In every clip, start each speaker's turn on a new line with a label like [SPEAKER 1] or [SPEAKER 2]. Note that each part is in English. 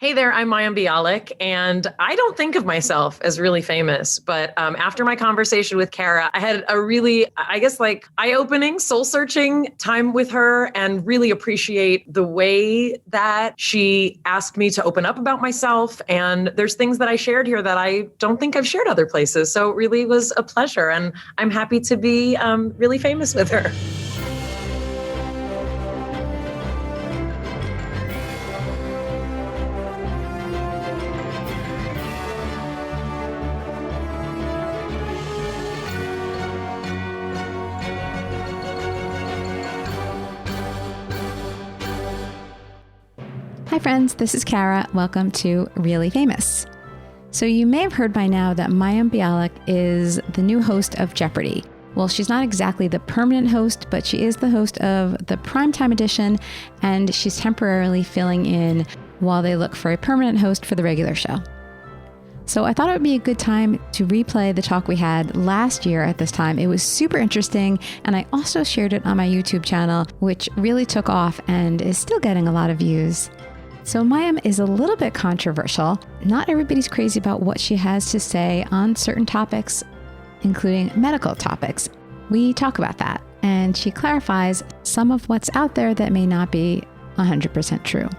[SPEAKER 1] Hey there, I'm Mayim Bialik, and I don't think of myself as really famous, but after my conversation with Kara, I had a really, eye-opening, soul-searching time with her and really appreciate the way that she asked me to open up about myself. And there's things that I shared here that I don't think I've shared other places. So it really was a pleasure, and I'm happy to be really famous with her.
[SPEAKER 2] Hi friends, this is Kara. Welcome to Really Famous. So you may have heard by now that Mayim Bialik is the new host of Jeopardy. Well, she's not exactly the permanent host, but she is the host of the primetime edition, and she's temporarily filling in while they look for a permanent host for the regular show. So I thought it would be a good time to replay the talk we had last year at this time. It was super interesting, and I also shared it on my YouTube channel, which really took off and is still getting a lot of views. So Mayim is a little bit controversial. Not everybody's crazy about what she has to say on certain topics, including medical topics. We talk about that, and she clarifies some of what's out there that may not be 100% true.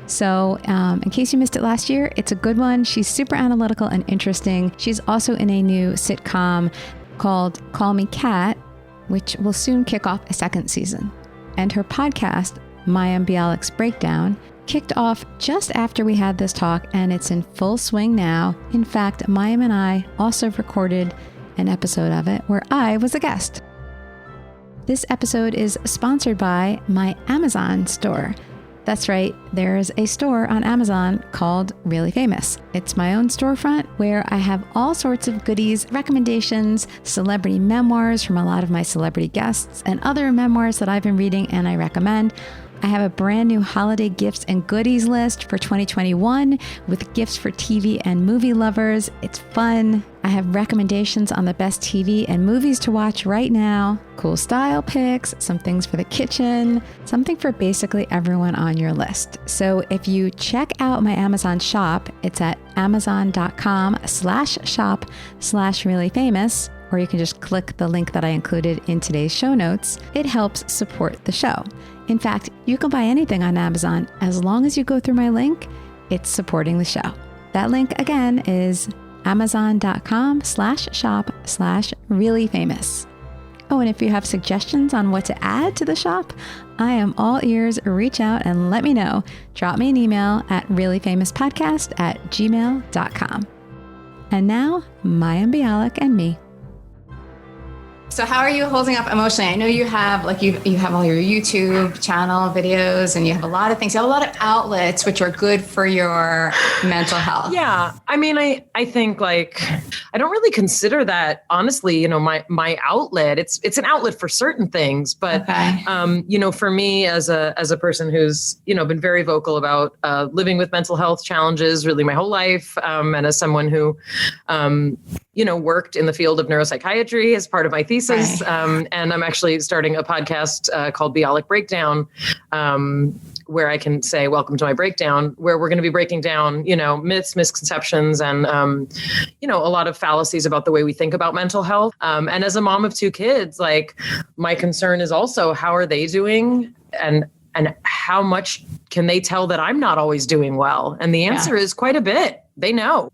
[SPEAKER 2] So in case you missed it last year, it's a good one. She's super analytical and interesting. She's also in a new sitcom called Call Me Kat, which will soon kick off a second season. And her podcast, Mayim Bialik's Breakdown, kicked off just after we had this talk, and it's in full swing now. In fact, Mayim and I also recorded an episode of it where I was a guest. This episode is sponsored by my Amazon store. That's right, there's a store on Amazon called Really Famous. It's my own storefront where I have all sorts of goodies, recommendations, celebrity memoirs from a lot of my celebrity guests, and other memoirs that I've been reading and I recommend. I have a brand new holiday gifts and goodies list for 2021 with gifts for TV and movie lovers. It's fun. I have recommendations on the best TV and movies to watch right now, cool style picks, some things for the kitchen, something for basically everyone on your list. So if you check out my Amazon shop, it's at amazon.com/shop/reallyfamous, or you can just click the link that I included in today's show notes. It helps support the show. In fact, you can buy anything on Amazon. As long as you go through my link, it's supporting the show. That link again is amazon.com/shop/reallyfamous. Oh, and if you have suggestions on what to add to the shop, I am all ears. Reach out and let me know. Drop me an email at reallyfamouspodcast@gmail.com. And now, Mayim Bialik and me.
[SPEAKER 3] So how are you holding up emotionally? I know you have you have all your YouTube channel videos, and you have a lot of things. You have a lot of outlets which are good for your mental health.
[SPEAKER 1] Yeah. I mean, I think I don't really consider that, honestly, my outlet. It's an outlet for certain things, but
[SPEAKER 3] okay.
[SPEAKER 1] For me as a person who's, been very vocal about living with mental health challenges really my whole life, and as someone who worked in the field of neuropsychiatry as part of my thesis. Right. And I'm actually starting a podcast called Bialik Breakdown, where I can say, welcome to my breakdown, where we're going to be breaking down, myths, misconceptions, and, a lot of fallacies about the way we think about mental health. And as a mom of two kids, my concern is also, how are they doing? And how much can they tell that I'm not always doing well? And the answer is quite a bit. They know.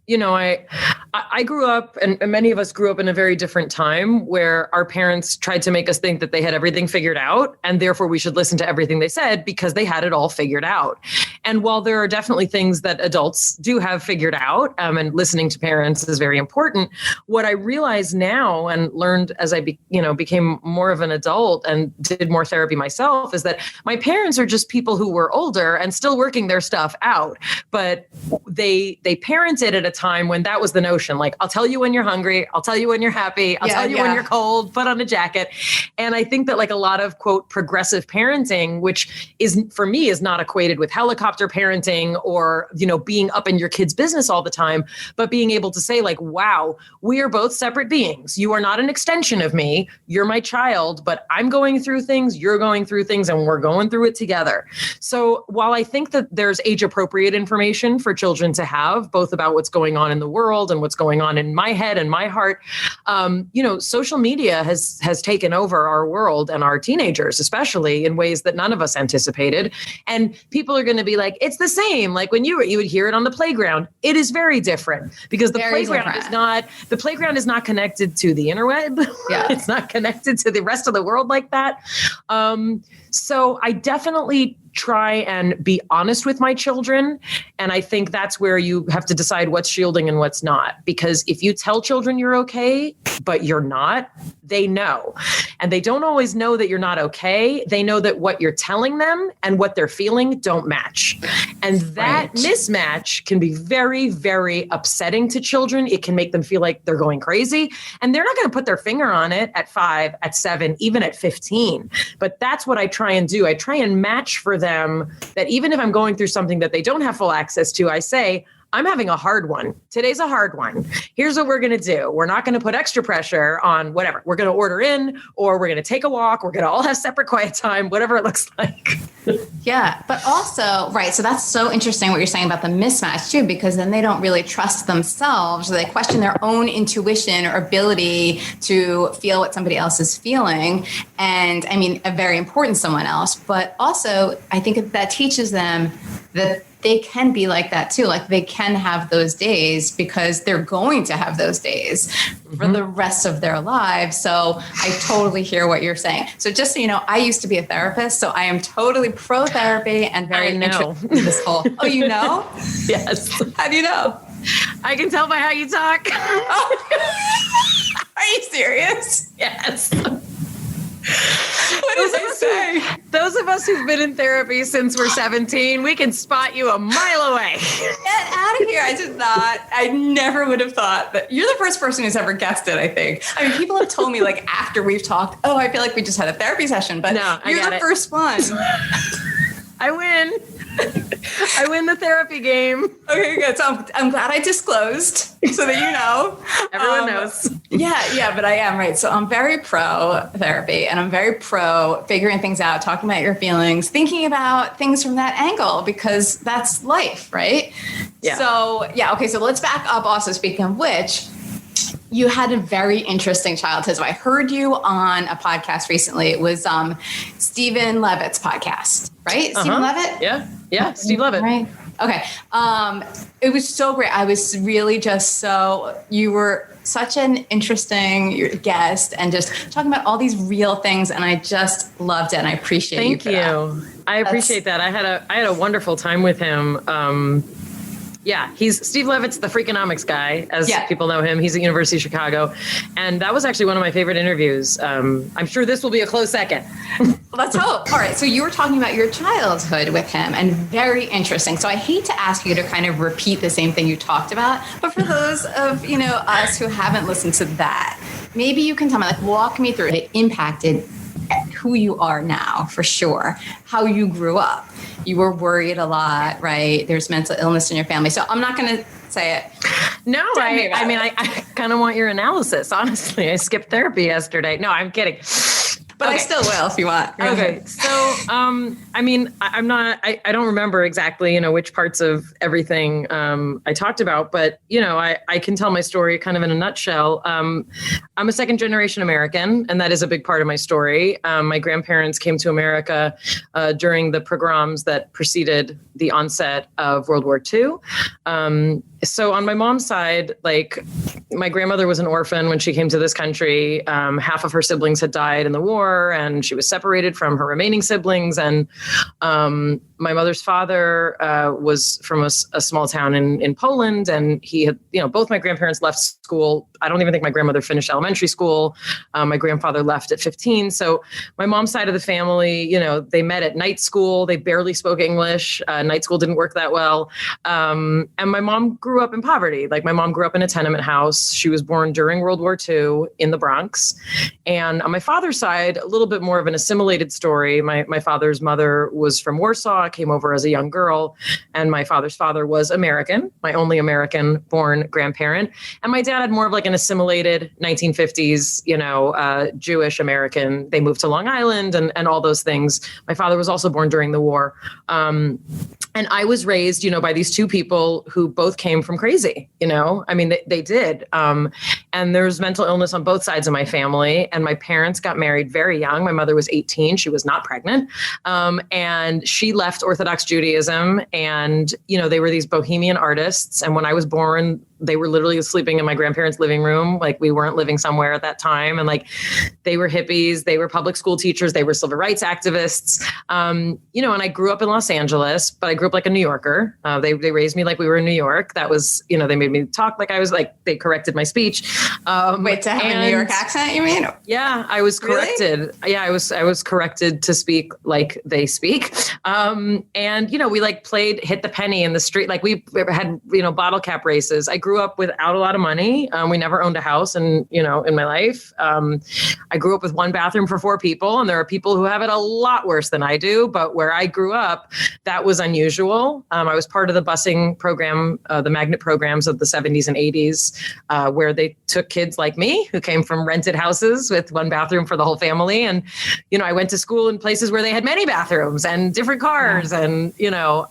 [SPEAKER 1] I grew up, and many of us grew up in a very different time where our parents tried to make us think that they had everything figured out, and therefore we should listen to everything they said because they had it all figured out. And while there are definitely things that adults do have figured out, and listening to parents is very important, what I realize now and learned as I became more of an adult and did more therapy myself is that my parents are just people who were older and still working their stuff out, but they parented at a time when that was the notion. I'll tell you when you're hungry. I'll tell you when you're happy. I'll tell you when you're cold. Put on a jacket. And I think that a lot of, quote, progressive parenting, which for me is not equated with helicopter helicopter parenting or, being up in your kid's business all the time, but being able to say like, wow, we are both separate beings. You are not an extension of me. You're my child, but I'm going through things, you're going through things, and we're going through it together. So while I think that there's age appropriate information for children to have, both about what's going on in the world and what's going on in my head and my heart, social media has taken over our world and our teenagers, especially in ways that none of us anticipated. And people are going to be like, it's the same. Like when you would hear it on the playground. It is very different because the playground is not connected to the interweb. Yeah. It's not connected to the rest of the world like that. So I definitely try and be honest with my children. And I think that's where you have to decide what's shielding and what's not. Because if you tell children you're okay, but you're not, they know. And they don't always know that you're not okay. They know that what you're telling them and what they're feeling don't match. And that mismatch can be very, very upsetting to children. It can make them feel like they're going crazy. And they're not going to put their finger on it at 5, at 7, even at 15. But that's what I try and do. I try and match for them that even if I'm going through something that they don't have full access to, I say, I'm having a hard one. Today's a hard one. Here's what we're going to do. We're not going to put extra pressure on whatever. We're going to order in, or we're going to take a walk. We're going to all have separate quiet time, whatever it looks like.
[SPEAKER 3] Yeah. But also, right. So that's so interesting what you're saying about the mismatch too, because then they don't really trust themselves. They question their own intuition or ability to feel what somebody else is feeling. And I mean, a very important someone else, but also I think that teaches them that they can be like that too. Like they can have those days because they're going to have those days for the rest of their lives. So I totally hear what you're saying. So just so you know, I used to be a therapist, so I am totally pro therapy and very interested in this whole. Oh, you know?
[SPEAKER 1] Yes.
[SPEAKER 3] How do you know?
[SPEAKER 1] I can tell by how you talk.
[SPEAKER 3] Are you serious?
[SPEAKER 1] Yes.
[SPEAKER 3] What does it say?
[SPEAKER 1] Those of us who've been in therapy since we're 17, we can spot you a mile away.
[SPEAKER 3] Get out of here. I never would have thought that. You're the first person who's ever guessed it, I think. I mean, people have told me like after we've talked, oh, I feel like we just had a therapy session, but no, you're the first one.
[SPEAKER 1] I win. I win the therapy game.
[SPEAKER 3] Okay, good. So I'm glad I disclosed so that you know.
[SPEAKER 1] Everyone knows.
[SPEAKER 3] Yeah, but I am, right. So I'm very pro therapy and I'm very pro figuring things out, talking about your feelings, thinking about things from that angle because that's life, right?
[SPEAKER 1] Yeah.
[SPEAKER 3] So, yeah, okay, so let's back up also, speaking of which, you had a very interesting childhood. So I heard you on a podcast recently. It was Stephen Levitt's podcast, right? Stephen Levitt?
[SPEAKER 1] Yeah, Steve Levitt.
[SPEAKER 3] Right. Okay. It was so great. I was really you were such an interesting guest and just talking about all these real things. And I just loved it. And I appreciate you.
[SPEAKER 1] Thank you. I appreciate that. I had a wonderful time with him. Yeah, Steve Levitt's the Freakonomics guy, as people know him. He's at University of Chicago. And that was actually one of my favorite interviews. I'm sure this will be a close second.
[SPEAKER 3] Let's hope. All right. So you were talking about your childhood with him and very interesting. So I hate to ask you to kind of repeat the same thing you talked about. But for those of, us who haven't listened to that, maybe you can tell me, like, walk me through it impacted who you are now, for sure, how you grew up. You were worried a lot, right? There's mental illness in your family. So I'm not going to say it.
[SPEAKER 1] No, I kind of want your analysis, honestly. I skipped therapy yesterday. No, I'm kidding.
[SPEAKER 3] But okay. I still will if you want.
[SPEAKER 1] Okay. So, I don't remember exactly, which parts of everything I talked about, but, I can tell my story kind of in a nutshell. I'm a second generation American, and that is a big part of my story. My grandparents came to America during the pogroms that preceded the onset of World War II. So on my mom's side, like my grandmother was an orphan when she came to this country. Half of her siblings had died in the war and she was separated from her remaining siblings. And my mother's father was from a small town in Poland. And he had, both my grandparents left school I don't even think my grandmother finished elementary school. My grandfather left at 15. So my mom's side of the family, you know, they met at night school. They barely spoke English. Night school didn't work that well. And my mom grew up in poverty. Like my mom grew up in a tenement house. She was born during World War II in the Bronx. And on my father's side, a little bit more of an assimilated story. My father's mother was from Warsaw, came over as a young girl. And my father's father was American, my only American-born grandparent. And my dad had more of like an assimilated 1950s, you know, Jewish American. They moved to Long Island and all those things. My father was also born during the war. And I was raised, you know, by these two people who both came from crazy, you know, I mean, they did. And there's mental illness on both sides of my family. And my parents got married very young. My mother was 18. She was not pregnant. And she left Orthodox Judaism. And, you know, they were these bohemian artists. And when I was born, they were literally sleeping in my grandparents' living room. Like we weren't living somewhere at that time. And like they were hippies, they were public school teachers, they were civil rights activists. You know, and I grew up in Los Angeles, but I grew up like a New Yorker. They raised me like we were in New York. That was, you know, they made me talk like I was like, they corrected my speech.
[SPEAKER 3] Wait, to have a New York accent, you mean?
[SPEAKER 1] Yeah, I was corrected. Really? Yeah, I was corrected to speak like they speak. And, you know, we like hit the penny in the street. Like we had, you know, bottle cap races. I grew up without a lot of money. We never owned a house in my life. I grew up with one bathroom for 4 people, and there are people who have it a lot worse than I do. But where I grew up, that was unusual. I was part of the busing program, the magnet programs of the 70s and 80s, where they took kids like me who came from rented houses with one bathroom for the whole family. And, you know, I went to school in places where they had many bathrooms and different cars. Yeah. And, you know,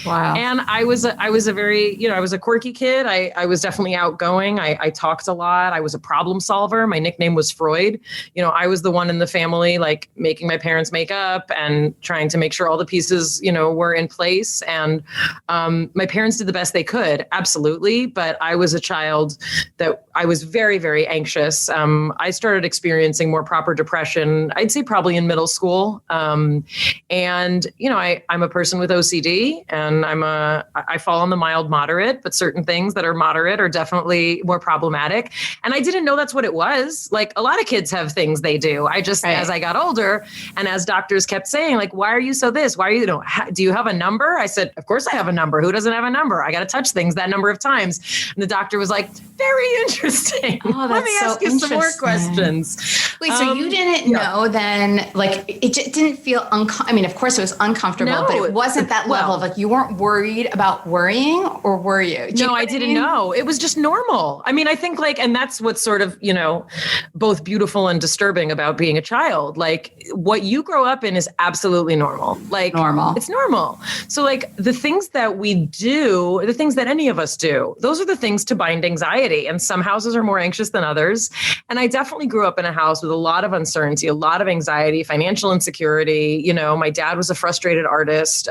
[SPEAKER 3] wow.
[SPEAKER 1] And I was a very, you know, I was a quirky kid. I was definitely outgoing. I talked a lot. I was a problem solver. My nickname was Freud. You know, I was the one in the family, like making my parents makeup and trying to make sure all the pieces, you know, were in place. And my parents did the best they could. Absolutely. But I was a child that I was very, very anxious. I started experiencing more proper depression, I'd say probably in middle school. And, you know, I'm a person with OCD, and I fall on the mild moderate, but certain things that are moderate are definitely more problematic. And I didn't know that's what it was. Like a lot of kids have things they do. I just, as I got older and as doctors kept saying, like, why are you so this? Why are you, do you have a number? I said, of course I have a number. Who doesn't have a number? I got to touch things that number of times. And the doctor was like, very interesting.
[SPEAKER 3] Oh,
[SPEAKER 1] Let me ask you some more questions.
[SPEAKER 3] Wait, so you didn't know then, like, it just didn't feel I mean, of course it was uncomfortable, but it wasn't that level of like, you weren't worried about worrying, or were you?
[SPEAKER 1] No, I didn't know. It was just normal. I mean, I think like, and that's what's sort of, you know, both beautiful and disturbing about being a child. Like what you grow up in is absolutely normal. Like
[SPEAKER 3] normal.
[SPEAKER 1] It's normal. So like the things that we do, the things that any of us do, those are the things to bind anxiety. And some houses are more anxious than others. And I definitely grew up in a house with a lot of uncertainty, a lot of anxiety, financial insecurity. You know, my dad was a frustrated artist.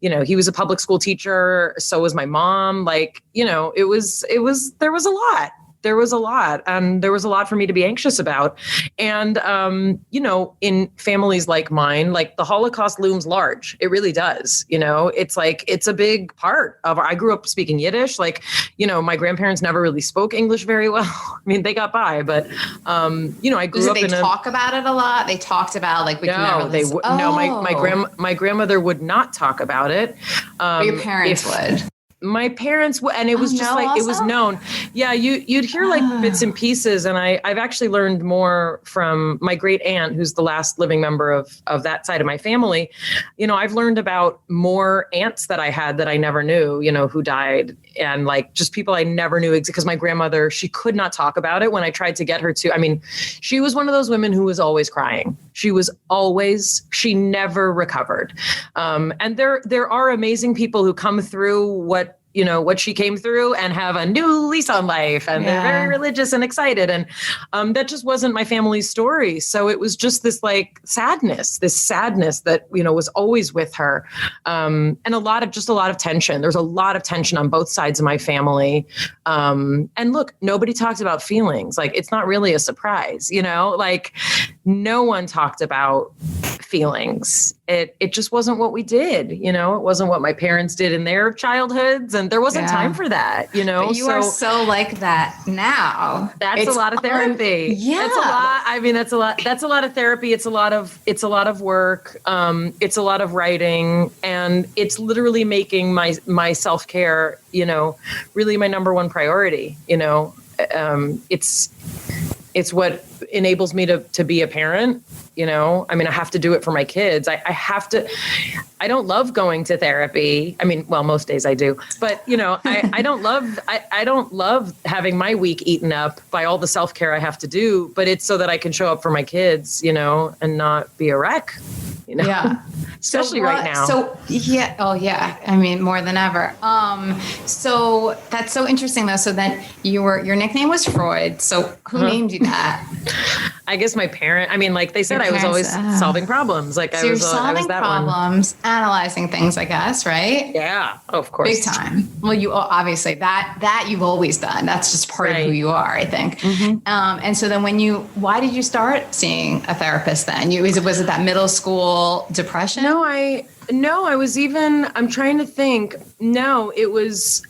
[SPEAKER 1] You know, he was a public school teacher. So was my mom. Like, you know, there was a lot. There was a lot, and there was a lot for me to be anxious about. And, you know, in families like mine, like the Holocaust looms large. It really does. You know, it's like, it's a big part of I grew up speaking Yiddish. Like, you know, my grandparents never really spoke English very well. I mean, they got by, but, you know, I grew up in
[SPEAKER 3] talk about it a lot. They talked about like,
[SPEAKER 1] my grandmother would not talk about it.
[SPEAKER 3] But your parents would.
[SPEAKER 1] My parents, and it was just like, also? It was known. Yeah, you'd hear like bits and pieces. And I've actually learned more from my great aunt, who's the last living member of that side of my family. You know, I've learned about more aunts that I had that I never knew, you know, who died, and like just people I never knew, because my grandmother, she could not talk about it when I tried to get her to. I mean, she was one of those women who was always crying. She never recovered. And there are amazing people who come through what she came through and have a new lease on life, and they're very religious and excited. And that just wasn't my family's story. So it was just this like sadness that, you know, was always with her. And a lot of tension. There's a lot of tension on both sides of my family. And look, nobody talks about feelings. Like, it's not really a surprise, you know, like no one talked about feelings. it just wasn't what we did. It wasn't what my parents did in their childhoods, and there wasn't time for that.
[SPEAKER 3] But you are so like that now.
[SPEAKER 1] That's a lot of therapy. That's a lot. I mean, that's a lot. That's a lot of therapy. It's a lot of work. It's a lot of writing, and it's literally making my self-care, really my number one priority. It's what enables me to be a parent. I mean, I have to do it for my kids. I don't love going to therapy. I mean, well, most days I do, but I don't love having my week eaten up by all the self-care I have to do, but it's so that I can show up for my kids, and not be a wreck,
[SPEAKER 3] Yeah.
[SPEAKER 1] Especially right now.
[SPEAKER 3] So yeah. Oh yeah. I mean, more than ever. So that's so interesting though. So then your nickname was Freud. So who named you that?
[SPEAKER 1] I guess my parent, I mean, like they said, I was always solving problems. Like
[SPEAKER 3] so
[SPEAKER 1] I was
[SPEAKER 3] solving
[SPEAKER 1] that
[SPEAKER 3] problems, analyzing things, I guess, right?
[SPEAKER 1] Yeah, of course.
[SPEAKER 3] Big time. Well, you obviously that you've always done. That's just part of who you are, I think. Mm-hmm. And so then why did you start seeing a therapist then? Was it that middle school depression?
[SPEAKER 1] No, I'm trying to think. No, it was,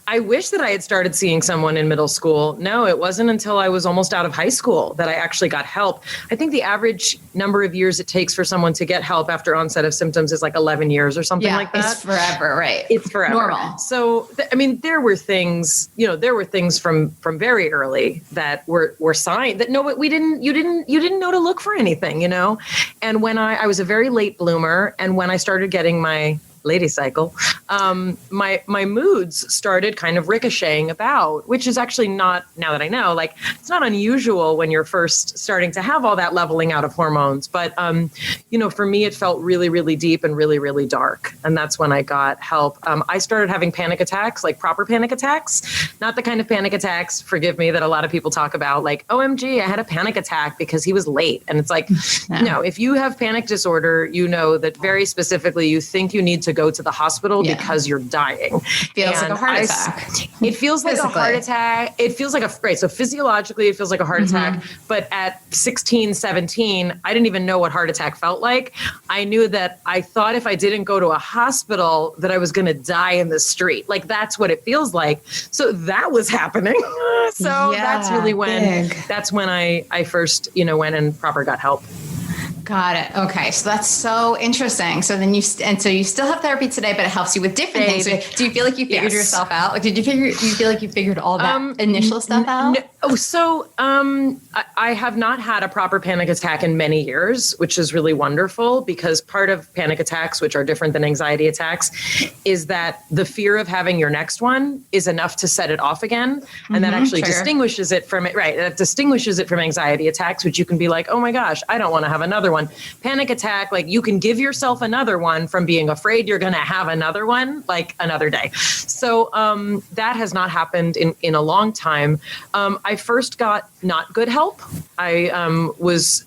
[SPEAKER 1] I wish that I had started seeing someone in middle school. No, it wasn't until I was almost out of high school that I actually got help. I think the average number of years it takes for someone to get help after onset of symptoms is like 11 years or something like that.
[SPEAKER 3] It's forever, right?
[SPEAKER 1] It's forever.
[SPEAKER 3] Normal.
[SPEAKER 1] So, I mean, there were things from very early that were signs that you didn't know to look for anything, And when I was a very late bloomer, and when I started getting my lady cycle, my moods started kind of ricocheting about, which is actually not, now that I know, like it's not unusual when you're first starting to have all that leveling out of hormones. But, for me, it felt really, really deep and really, really dark. And that's when I got help. I started having panic attacks, like proper panic attacks, not the kind of panic attacks, forgive me, that a lot of people talk about, like, OMG, I had a panic attack because he was late. And it's like, no, if you have panic disorder, you know that very specifically you think you need to go to the hospital because you're dying.
[SPEAKER 3] Feels like a heart attack.
[SPEAKER 1] It feels like a heart attack. It feels like so physiologically it feels like a heart attack. But at 16, 17, I didn't even know what heart attack felt like. I knew that I thought if I didn't go to a hospital that I was going to die in the street. Like that's what it feels like. So that was happening. That's really when, I first, went and proper got help.
[SPEAKER 3] Got it. Okay. So that's so interesting. So then you still have therapy today, but it helps you with different things. So do you feel like you figured yourself out? Like, do you feel like you figured all that initial stuff out?
[SPEAKER 1] I have not had a proper panic attack in many years, which is really wonderful because part of panic attacks, which are different than anxiety attacks, is that the fear of having your next one is enough to set it off again. And that actually distinguishes it from it. Right. That distinguishes it from anxiety attacks, which you can be like, oh my gosh, I don't want to have another one. Panic attack, like you can give yourself another one from being afraid you're going to have another one, like another day. So that has not happened in a long time. I first got not good help. I was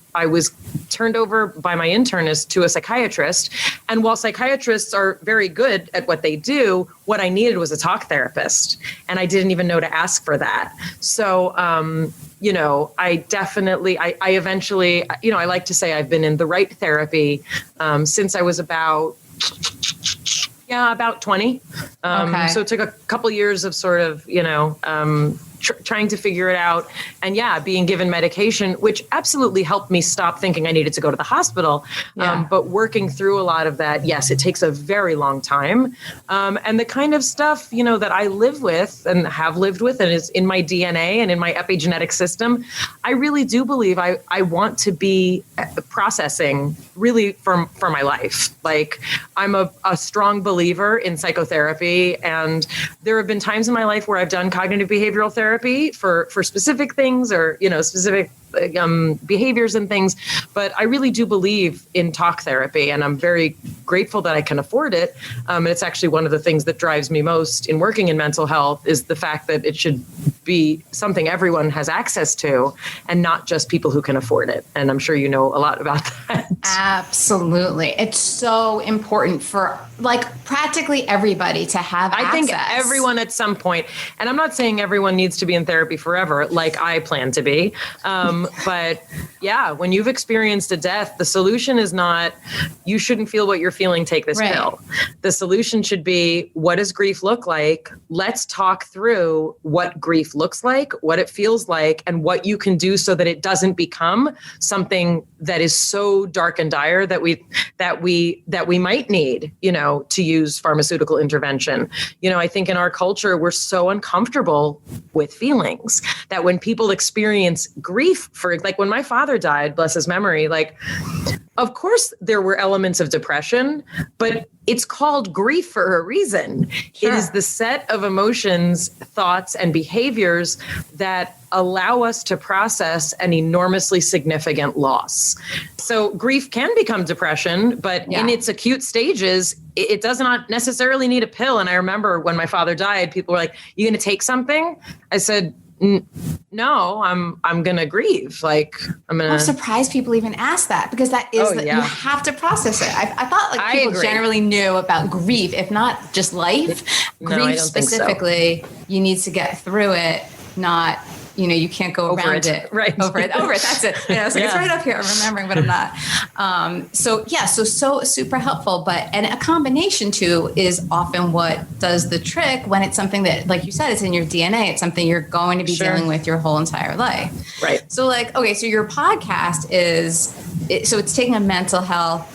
[SPEAKER 1] turned over by my internist to a psychiatrist. And while psychiatrists are very good at what they do, what I needed was a talk therapist. And I didn't even know to ask for that. So, I eventually, I like to say I've been in the right therapy since I was about 20. So it took a couple years of sort of, trying to figure it out. And being given medication, which absolutely helped me stop thinking I needed to go to the hospital. But working through a lot of that, yes, it takes a very long time. And the kind of stuff, that I live with and have lived with and is in my DNA and in my epigenetic system, I really do believe I want to be processing really for my life. Like I'm a strong believer in psychotherapy. And there have been times in my life where I've done cognitive behavioral therapy for specific things or, specific behaviors and things. But I really do believe in talk therapy, and I'm very grateful that I can afford it. And it's actually one of the things that drives me most in working in mental health is the fact that it should be something everyone has access to and not just people who can afford it. And I'm sure you know a lot about that.
[SPEAKER 3] Absolutely. It's so important for like practically everybody to have access.
[SPEAKER 1] I think everyone at some point, and I'm not saying everyone needs to be in therapy forever, like I plan to be. But yeah, when you've experienced a death, the solution is not, you shouldn't feel what you're feeling, take this pill. The solution should be, what does grief look like? Let's talk through what grief looks like, what it feels like, and what you can do so that it doesn't become something that is so dark and dire that we might need, to use pharmaceutical intervention. I think in our culture, we're so uncomfortable with feelings that when people experience grief, for like when my father died, bless his memory, like, of course there were elements of depression, but it's called grief for a reason. Sure. It is the set of emotions, thoughts, and behaviors that allow us to process an enormously significant loss. So grief can become depression, but in its acute stages, it does not necessarily need a pill. And I remember when my father died, people were like, "You going to take something?" I said, "No, I'm going to grieve. Like, I'm
[SPEAKER 3] surprised people even ask that, because that is you have to process it. I thought like people generally knew about grief, if not just life. Grief specifically, you need to get through it, not, you can't go around it.
[SPEAKER 1] Right.
[SPEAKER 3] Over it. That's it. It's right up here. I'm remembering, but I'm not. So super helpful. And a combination too is often what does the trick when it's something that, like you said, it's in your DNA. It's something you're going to be dealing with your whole entire life.
[SPEAKER 1] Right.
[SPEAKER 3] So so your podcast it's taking a mental health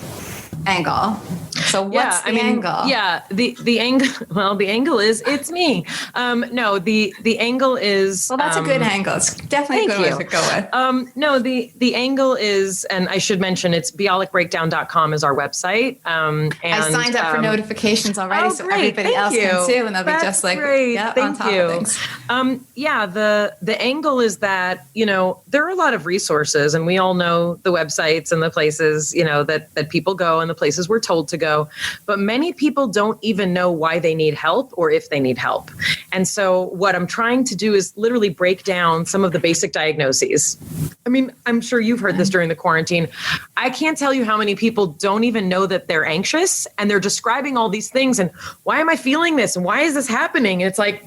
[SPEAKER 3] angle. So what's the angle?
[SPEAKER 1] Yeah, the angle. Well, the angle is it's me. No, the angle is.
[SPEAKER 3] Well, that's a good angle. It's definitely a good one to go with.
[SPEAKER 1] No, the angle is, and I should mention, it's bialikbreakdown.com is our website. And
[SPEAKER 3] I signed up for notifications already, so everybody else can too, and they'll be just like, on top of things.
[SPEAKER 1] The angle is that there are a lot of resources, and we all know the websites and the places that people go and the places we're told to go. But many people don't even know why they need help or if they need help. And so what I'm trying to do is literally break down some of the basic diagnoses. I mean, I'm sure you've heard this during the quarantine. I can't tell you how many people don't even know that they're anxious, and they're describing all these things. And why am I feeling this? And why is this happening? And it's like,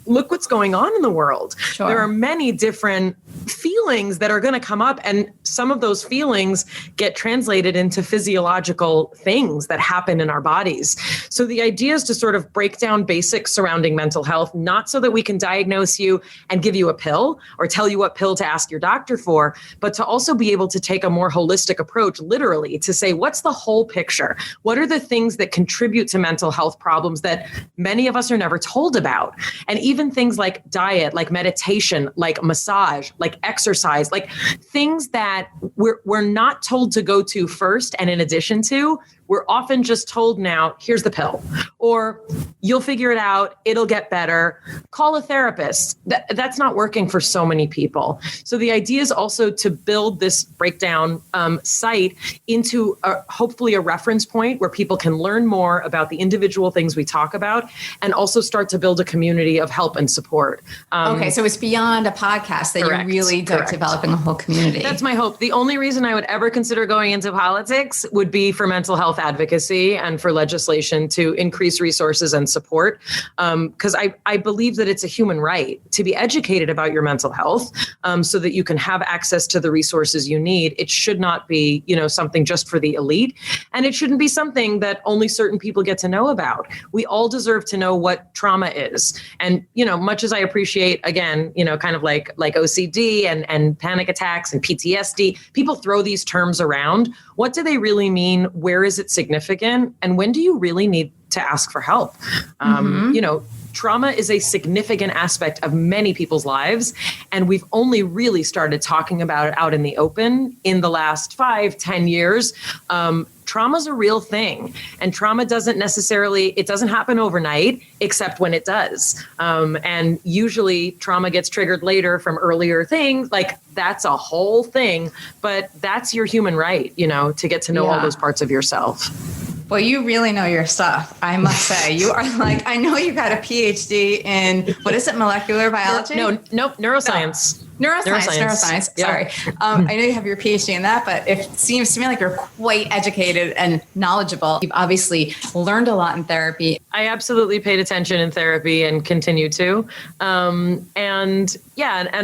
[SPEAKER 1] look what's going on in the world. Sure. There are many different feelings that are going to come up, and some of those feelings get translated into physiological things that happen in our bodies. So the idea is to sort of break down basics surrounding mental health, not so that we can diagnose you and give you a pill or tell you what pill to ask your doctor for, but to also be able to take a more holistic approach, literally, to say, what's the whole picture? What are the things that contribute to mental health problems that many of us are never told about? And even things like diet, like meditation, like massage, like exercise, like things that we're not told to go to first. And in addition to, we're often just told now, here's the pill, or you'll figure it out. It'll get better. Call a therapist. That's not working for so many people. So the idea is also to build this breakdown site into hopefully a reference point where people can learn more about the individual things we talk about, and also start to build a community of help and support.
[SPEAKER 3] Okay, so it's beyond a podcast that you're really developing a whole community.
[SPEAKER 1] That's my hope. The only reason I would ever consider going into politics would be for mental health advocacy and for legislation to increase resources and support. Because I believe that it's a human right to be educated about your mental health so that you can have access to the resources you need. It should not be, something just for the elite. And it shouldn't be something that only certain people get to know about. We all deserve to know what trauma is. And, much as I appreciate, again, kind of like OCD and panic attacks and PTSD, people throw these terms around. What do they really mean? Where is it significant? And when do you really need to ask for help? Trauma is a significant aspect of many people's lives, and we've only really started talking about it out in the open in the last 5-10 years. Trauma is a real thing, and trauma doesn't happen overnight, except when it does. And usually trauma gets triggered later from earlier things. Like, that's a whole thing, but that's your human right, to get to know all those parts of yourself.
[SPEAKER 3] Well, you really know your stuff, I must say. You are I know you got a PhD in, what is it, molecular biology?
[SPEAKER 1] Nope, neuroscience.
[SPEAKER 3] Neuroscience.
[SPEAKER 1] Yeah.
[SPEAKER 3] Sorry. I know you have your PhD in that, but it seems to me like you're quite educated and knowledgeable. You've obviously learned a lot in therapy.
[SPEAKER 1] I absolutely paid attention in therapy and continue to. And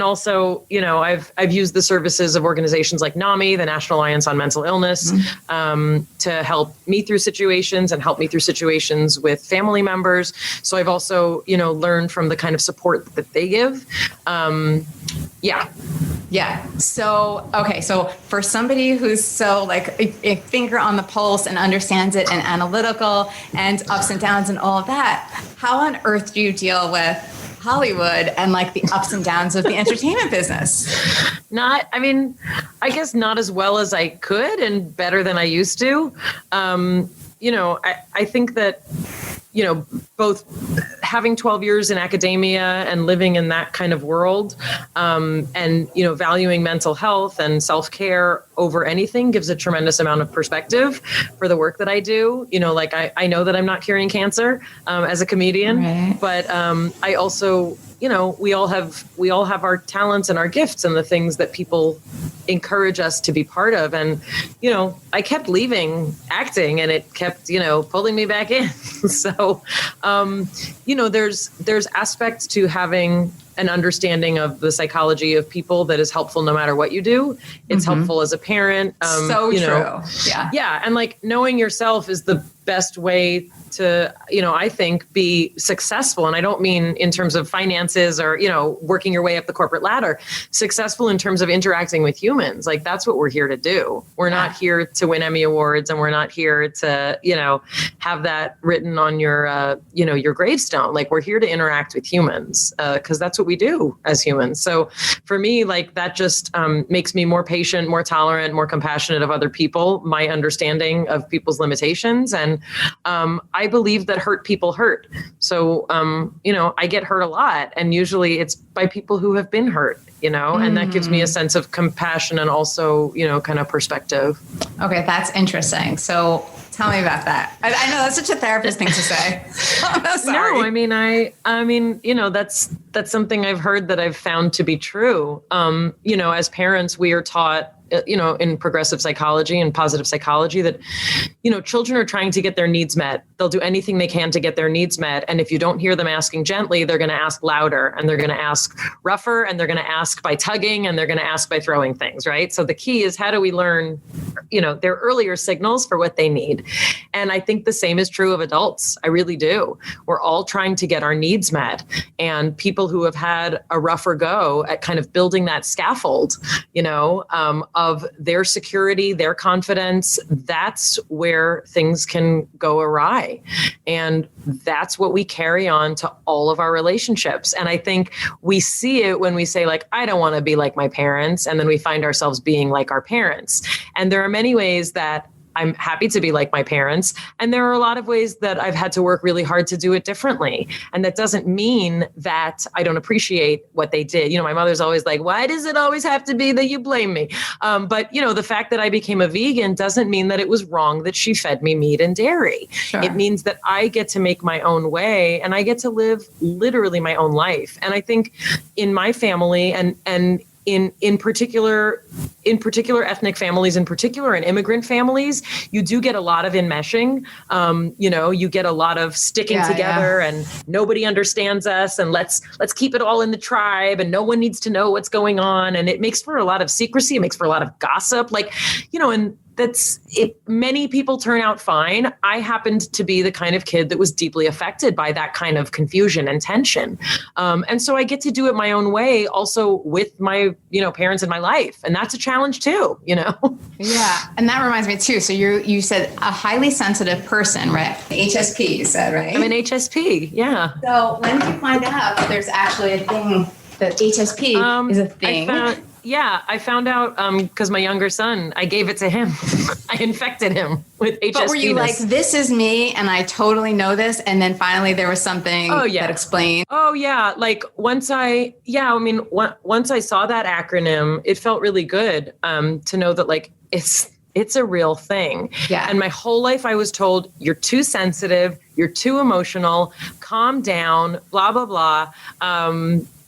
[SPEAKER 1] also, I've used the services of organizations like NAMI, the National Alliance on Mental Illness, to help me through situations and help me through situations with family members. So I've also, learned from the kind of support that they give.
[SPEAKER 3] Yeah. So, okay. So for somebody who's so like a finger on the pulse and understands it and analytical and ups and downs and all of that, how on earth do you deal with Hollywood and like the ups and downs of the entertainment business?
[SPEAKER 1] I guess not as well as I could and better than I used to. I think that, both having 12 years in academia and living in that kind of world, and, valuing mental health and self-care over anything gives a tremendous amount of perspective for the work that I do. I know that I'm not curing cancer as a comedian, right. But I also, we all have our talents and our gifts and the things that people encourage us to be part of. And, I kept leaving acting and it kept, pulling me back in. So, there's aspects to having an understanding of the psychology of people that is helpful no matter what you do. It's helpful as a parent.
[SPEAKER 3] So true. Yeah.
[SPEAKER 1] Yeah. And knowing yourself is the best way to, I think, be successful. And I don't mean in terms of finances or, working your way up the corporate ladder, successful in terms of interacting with humans. Like that's what we're here to do. We're not here to win Emmy Awards and we're not here to, have that written on your, your gravestone. Like we're here to interact with humans because that's what we do as humans. So for me, that just makes me more patient, more tolerant, more compassionate of other people, my understanding of people's limitations. And I believe that hurt people hurt. So, I get hurt a lot and usually it's by people who have been hurt, and that gives me a sense of compassion and also, kind of perspective.
[SPEAKER 3] Okay. That's interesting. So tell me about that. I know that's such a therapist thing to say. I'm sorry.
[SPEAKER 1] No, that's something I've heard that I've found to be true. As parents, we are taught, in progressive psychology and positive psychology that, children are trying to get their needs met. They'll do anything they can to get their needs met. And if you don't hear them asking gently, they're going to ask louder and they're going to ask rougher and they're going to ask by tugging and they're going to ask by throwing things, right? So the key is how do we learn, their earlier signals for what they need? And I think the same is true of adults. I really do. We're all trying to get our needs met. And people who have had a rougher go at kind of building that scaffold, of their security, their confidence, that's where things can go awry. And that's what we carry on to all of our relationships. And I think we see it when we say I don't want to be like my parents. And then we find ourselves being like our parents. And there are many ways that I'm happy to be like my parents. And there are a lot of ways that I've had to work really hard to do it differently. And that doesn't mean that I don't appreciate what they did. My mother's always like, why does it always have to be that you blame me? But the fact that I became a vegan doesn't mean that it was wrong that she fed me meat and dairy. Sure. It means that I get to make my own way and I get to live literally my own life. And I think in my family and in particular ethnic families, in particular in immigrant families, you do get a lot of enmeshing. You get a lot of sticking together and nobody understands us and let's keep it all in the tribe and no one needs to know what's going on. And it makes for a lot of secrecy. It makes for a lot of gossip, and that's it. Many people turn out fine. I happened to be the kind of kid that was deeply affected by that kind of confusion and tension. And so I get to do it my own way also with my, parents in my life. And that's a challenge too, Yeah.
[SPEAKER 3] And that reminds me too. So you said a highly sensitive person, right? HSP, you said, right?
[SPEAKER 1] I'm an HSP. Yeah.
[SPEAKER 3] So when did you find out that there's actually a thing that HSP is a thing?
[SPEAKER 1] I found out because my younger son, I gave it to him. I infected him with HSP. But
[SPEAKER 3] were you like, this is me and I totally know this? And then finally there was something that explained.
[SPEAKER 1] Oh, yeah. Once I saw that acronym, it felt really good to know that it's a real thing. Yeah. And my whole life I was told, you're too sensitive, you're too emotional, calm down, blah, blah, blah.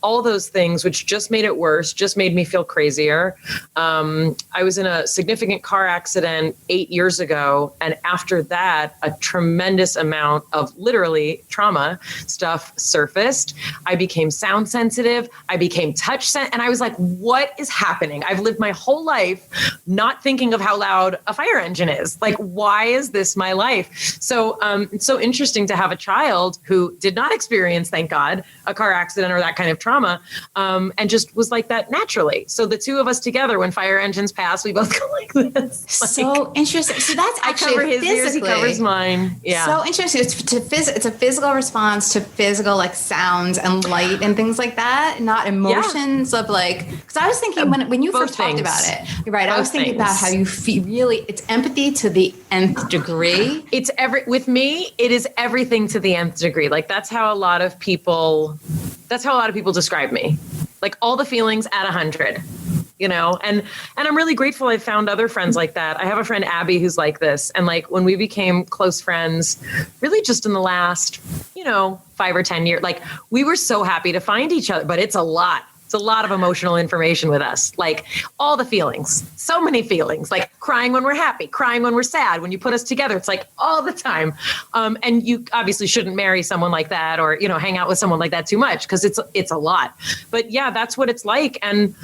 [SPEAKER 1] all those things, which just made it worse, just made me feel crazier. I was in a significant car accident 8 years ago. And after that, a tremendous amount of literally trauma stuff surfaced. I became sound sensitive. I became touch sensitive. And I was like, what is happening? I've lived my whole life not thinking of how loud a fire engine is. Like, why is this my life? So it's so interesting to have a child who did not experience, thank God, a car accident or that kind of trauma, and just was like that naturally. So the two of us together, when fire engines pass, we both go like this.
[SPEAKER 3] So interesting. So that's actually
[SPEAKER 1] I cover his ears, he covers mine. Yeah.
[SPEAKER 3] So interesting. It's a physical response to physical like sounds and light and things like that, not emotions of like, because I was thinking when you first talked about it, you're right. I was thinking about how you feel really, it's empathy to the nth degree.
[SPEAKER 1] With me, it is everything to the nth degree. Like that's how a lot of people describe me. Like all the feelings at 100, you know, and I'm really grateful I found other friends like that. I have a friend, Abby, who's like this. And like when we became close friends, really just in the last, 5 or 10 years, like we were so happy to find each other, but it's a lot. It's a lot of emotional information with us, like all the feelings, so many feelings, like crying when we're happy, crying when we're sad. When you put us together, it's like all the time. And you obviously shouldn't marry someone like that or, hang out with someone like that too much because it's a lot. But yeah, that's what it's like. And,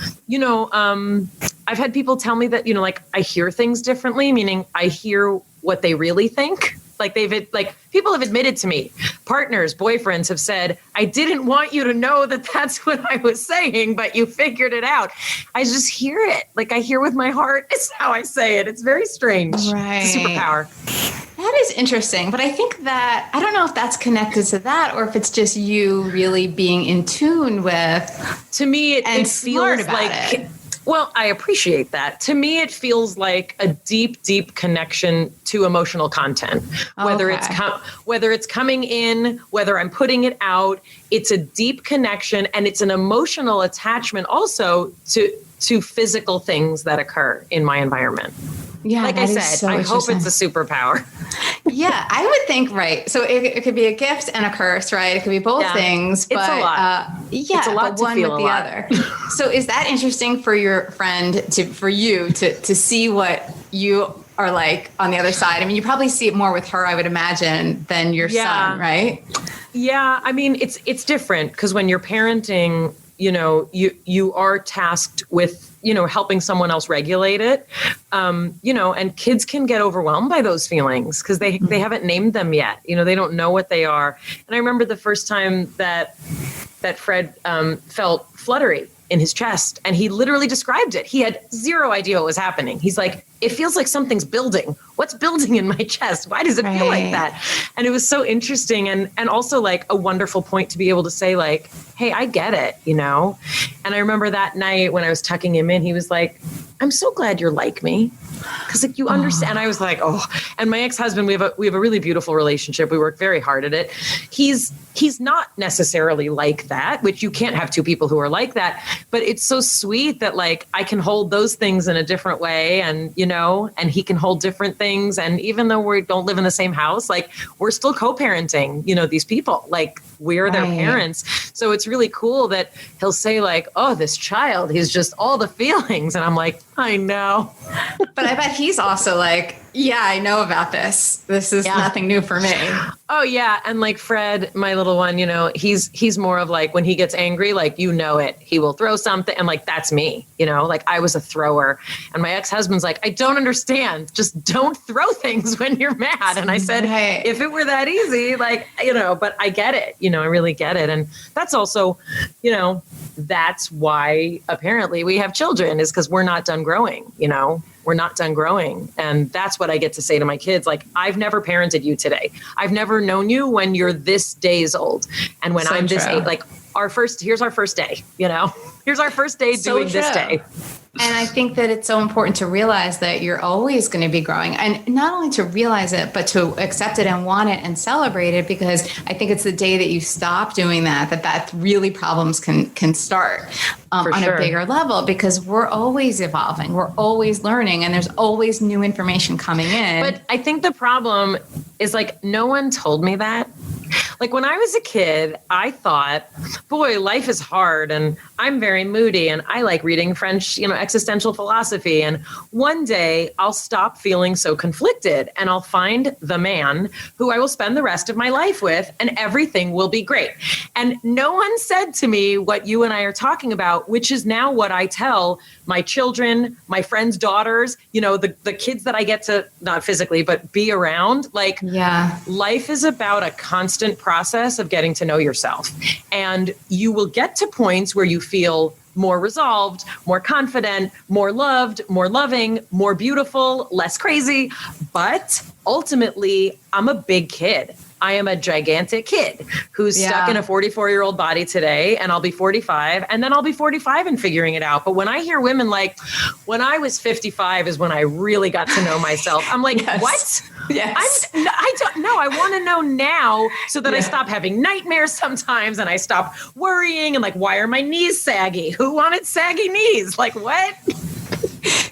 [SPEAKER 1] I've had people tell me that, like I hear things differently, meaning I hear what they really think. Like people have admitted to me, partners, boyfriends have said, I didn't want you to know that that's what I was saying, but you figured it out. I just hear it. Like I hear with my heart is how I say it. It's very strange.
[SPEAKER 3] Right.
[SPEAKER 1] It's a superpower.
[SPEAKER 3] That is interesting. But I think that, I don't know if that's connected to that or if it's just you really being in tune with.
[SPEAKER 1] To me, it feels like it. Well, I appreciate that. To me, it feels like a deep, deep connection to emotional content. Whether it's coming in, whether I'm putting it out, it's a deep connection and it's an emotional attachment also to physical things that occur in my environment.
[SPEAKER 3] Yeah,
[SPEAKER 1] like I said, I hope it's a superpower.
[SPEAKER 3] Yeah, I would think, right. So it could be a gift and a curse, right? It could be both things. But,
[SPEAKER 1] it's a lot.
[SPEAKER 3] It's a lot, but one with the other. So is that interesting for your friend, for you to see what you are like on the other side? I mean, you probably see it more with her, I would imagine, than your son, right?
[SPEAKER 1] Yeah, I mean, it's different because when you're parenting, you are tasked with helping someone else regulate it, and kids can get overwhelmed by those feelings because they haven't named them yet. They don't know what they are. And I remember the first time that Fred felt fluttery in his chest, and he literally described it. He had zero idea what was happening. He's like, it feels like something's building. What's building in my chest? Why does it feel like that? And it was so interesting and also like a wonderful point to be able to say like, hey, I get it, And I remember that night when I was tucking him in, he was like, I'm so glad you're like me. Because like you understand. And I was like, oh, and my ex-husband, we have a really beautiful relationship. We work very hard at it. He's not necessarily like that, which you can't have two people who are like that. But it's so sweet that like I can hold those things in a different way, and and he can hold different things. And even though we don't live in the same house, like we're still co-parenting, these people. Like we're their parents. So it's really cool that he'll say like, oh, this child, he's just all the feelings. And I'm like, I know.
[SPEAKER 3] But I bet he's also like, yeah, I know about this. This is nothing new for me.
[SPEAKER 1] Oh, yeah. And like Fred, my little one, he's more of like when he gets angry, like, it, he will throw something. And like, that's me, like I was a thrower. And my ex-husband's like, I don't understand. Just don't throw things when you're mad. And I said, if it were that easy, like, but I get it, I really get it. And that's also, that's why apparently we have children is because we're not done growing, We're not done growing. And that's what I get to say to my kids. Like, I've never parented you today. I've never known you when you're this days old. And when I'm this age, like here's our first day, here's our first day doing this day.
[SPEAKER 3] And I think that it's so important to realize that you're always going to be growing, and not only to realize it, but to accept it and want it and celebrate it, because I think it's the day that you stop doing that really problems can start on a bigger level, because we're always evolving. We're always learning, and there's always new information coming in.
[SPEAKER 1] But I think the problem is like, no one told me that. Like when I was a kid, I thought, boy, life is hard and I'm very moody and I like reading French, existential philosophy. And one day I'll stop feeling so conflicted and I'll find the man who I will spend the rest of my life with and everything will be great. And no one said to me what you and I are talking about, which is now what I tell my children, my friends' daughters, the kids that I get to, not physically, but be around. Like, life is about a constant process of getting to know yourself. And you will get to points where you feel more resolved, more confident, more loved, more loving, more beautiful, less crazy. But ultimately, I'm a big kid. I am a gigantic kid who's stuck in a 44-year-old body today, and I'll be 45, and then I'll be 45 and figuring it out. But when I hear women like, when I was 55 is when I really got to know myself, I'm like, what?
[SPEAKER 3] Yes.
[SPEAKER 1] I don't know. I want to know now so that I stop having nightmares sometimes and I stop worrying and like, why are my knees saggy? Who wanted saggy knees? Like, what?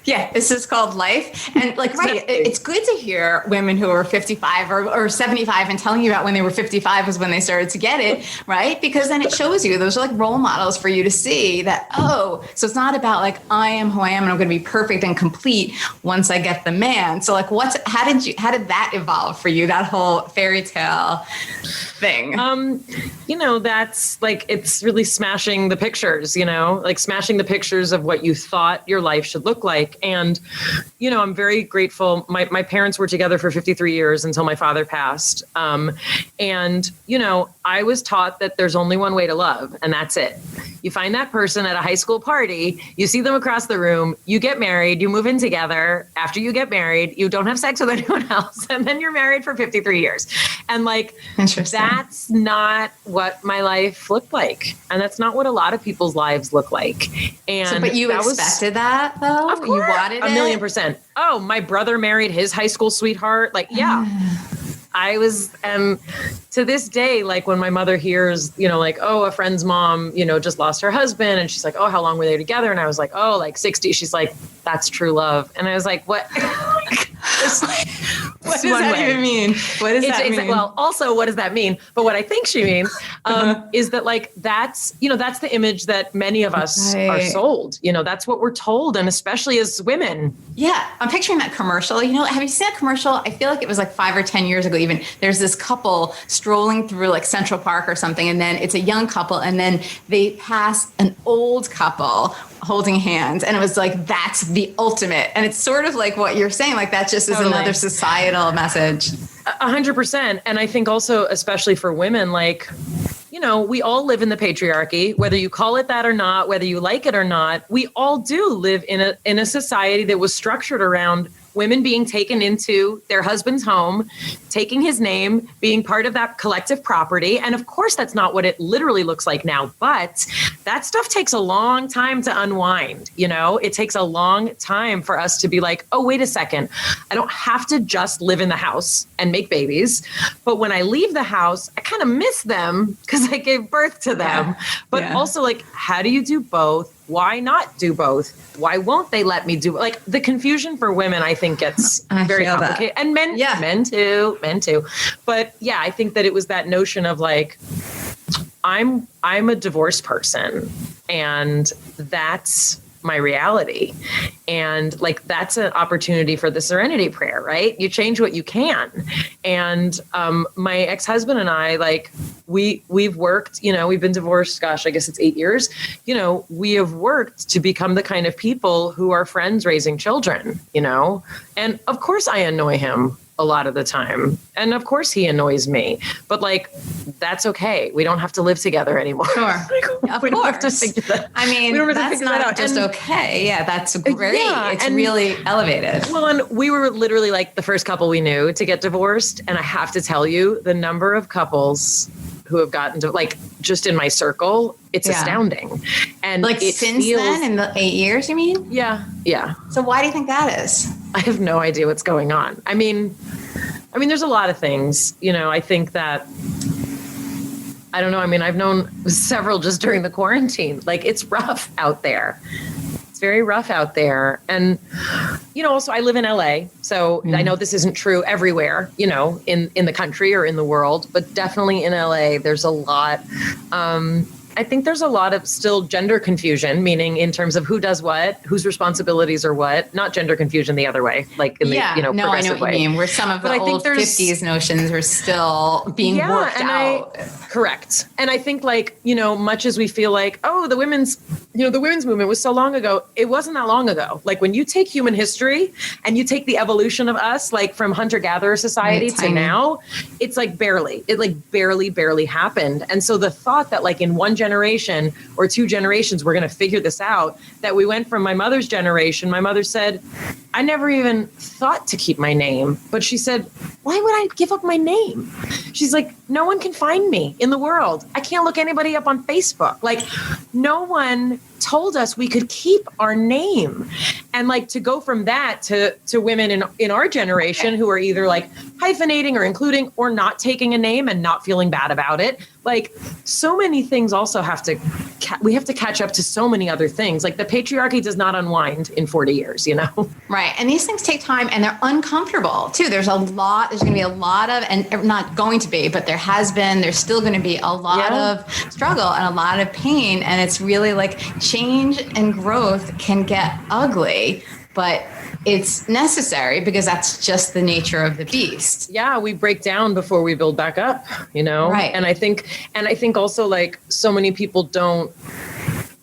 [SPEAKER 3] Yeah, this is called life. And like, right, it's good to hear women who are 55 or 75 and telling you about when they were 55 was when they started to get it, right? Because then it shows you, those are like role models for you to see that, so it's not about like, I am who I am and I'm going to be perfect and complete once I get the man. So like, how did that evolve for you, that whole fairy tale thing?
[SPEAKER 1] That's like, it's really smashing the pictures, like smashing the pictures of what you thought your life should look like. And, I'm very grateful. My parents were together for 53 years until my father passed. And, I was taught that there's only one way to love, and that's it. You find that person at a high school party, you see them across the room, you get married, you move in together. After you get married, you don't have sex with anyone else, and then you're married for 53 years. And like, that's not what my life looked like. And that's not what a lot of people's lives look like. And
[SPEAKER 3] but you expected that though?
[SPEAKER 1] Of course,
[SPEAKER 3] you wanted it?
[SPEAKER 1] 1,000,000%. Oh, my brother married his high school sweetheart. Like, I was, to this day, like when my mother hears, like, oh, a friend's mom, just lost her husband. And she's like, oh, how long were they together? And I was like, oh, like 60. She's like, that's true love. And I was like, what?
[SPEAKER 3] What does that even mean? What does that mean?
[SPEAKER 1] Well, also, what does that mean? But what I think she means is that like, that's the image that many of us are sold. That's what we're told. And especially as women.
[SPEAKER 3] Yeah. I'm picturing that commercial. Have you seen that commercial? I feel like it was like 5 or 10 years ago even. There's this couple strolling through like Central Park or something. And then it's a young couple. And then they pass an old couple holding hands. And it was like, that's the ultimate. And it's sort of like what you're saying, like that just is another societal message.
[SPEAKER 1] 100%. And I think also, especially for women, like, we all live in the patriarchy, whether you call it that or not, whether you like it or not, we all do live in a society that was structured around women being taken into their husband's home, taking his name, being part of that collective property. And of course, that's not what it literally looks like now, but that stuff takes a long time to unwind. It takes a long time for us to be like, oh, wait a second. I don't have to just live in the house and make babies. But when I leave the house, I kind of miss them because I gave birth to them. But also like, how do you do both? Why not do both? Why won't they let me do like the confusion for women? I think gets very complicated, and men too. But yeah, I think that it was that notion of like, I'm a divorced person, and that's my reality. And like, that's an opportunity for the serenity prayer, right? You change what you can. And my ex-husband and I, like, we've worked, we've been divorced, gosh, I guess it's 8 years. We have worked to become the kind of people who are friends raising children, and of course I annoy him a lot of the time. And of course he annoys me, but like, that's okay. We don't have to live together anymore.
[SPEAKER 3] Sure.
[SPEAKER 1] Of
[SPEAKER 3] we
[SPEAKER 1] don't
[SPEAKER 3] course.
[SPEAKER 1] have to figure that.
[SPEAKER 3] I mean, that's not just okay. Yeah, that's great. It's really elevated.
[SPEAKER 1] Well, and we were literally like the first couple we knew to get divorced. And I have to tell you, the number of couples who have gotten to like, just in my circle, it's astounding. And
[SPEAKER 3] like since then, in the 8 years, you mean?
[SPEAKER 1] Yeah.
[SPEAKER 3] So why do you think that is?
[SPEAKER 1] I have no idea what's going on. I mean, there's a lot of things, I think that, I don't know. I've known several just during the quarantine. Like, it's rough out there. It's very rough out there. And, also I live in LA. So I know this isn't true everywhere, in the country or in the world, but definitely in LA, there's a lot. I think there's a lot of still gender confusion, meaning in terms of who does what, whose responsibilities are what, not gender confusion the other way, like in the
[SPEAKER 3] no, I know what you mean. Where some of the old 50s notions are still being worked out.
[SPEAKER 1] Correct. And I think much as we feel like, the women's movement was so long ago, it wasn't that long ago. Like when you take human history and you take the evolution of us, like from hunter-gatherer society to now, it's barely happened. And so the thought that in one generation or two generations, we're going to figure this out, that we went from my mother's generation. My mother said, I never even thought to keep my name, but she said, why would I give up my name? She's like, no one can find me in the world. I can't look anybody up on Facebook. No one told us we could keep our name. And to go from that to women in our generation who are either hyphenating or including or not taking a name and not feeling bad about it. So many things also we have to catch up to so many other things. The patriarchy does not unwind in 40 years,
[SPEAKER 3] Right. And these things take time and they're uncomfortable too. There's going to be a lot of, and not going to be, but there's still going to be a lot of struggle and a lot of pain. And it's really change and growth can get ugly, but it's necessary because that's just the nature of the beast.
[SPEAKER 1] Yeah, we break down before we build back up,
[SPEAKER 3] Right.
[SPEAKER 1] And I think also so many people don't,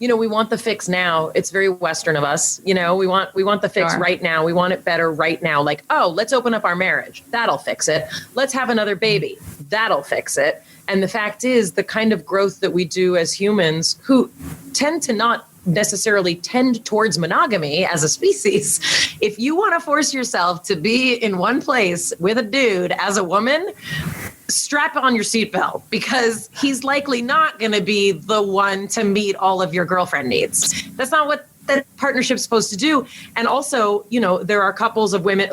[SPEAKER 1] we want the fix now. It's very Western of us. We want the fix right now. We want it better right now. Let's open up our marriage. That'll fix it. Let's have another baby. That'll fix it. And the fact is, the kind of growth that we do as humans who tend to not necessarily tend towards monogamy as a species, if you want to force yourself to be in one place with a dude as a woman, strap on your seatbelt, because he's likely not going to be the one to meet all of your girlfriend needs. That's not what that partnership's supposed to do. And also, there are couples of women,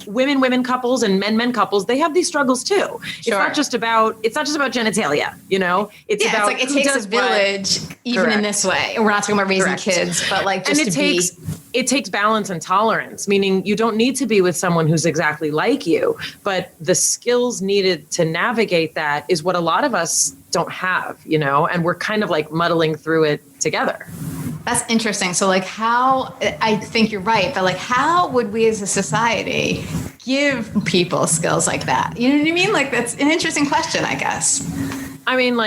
[SPEAKER 1] women couples and men couples, they have these struggles too. It's not just about genitalia, it's about
[SPEAKER 3] it takes a village even in this way. And we're not talking about raising kids, but
[SPEAKER 1] it takes balance and tolerance, meaning you don't need to be with someone who's exactly like you, but the skills needed to navigate that is what a lot of us don't have, and we're kind of muddling through it together.
[SPEAKER 3] That's interesting. So how, I think you're right, but how would we as a society give people skills like that? You know what I mean? That's an interesting question, I guess.
[SPEAKER 1] I mean,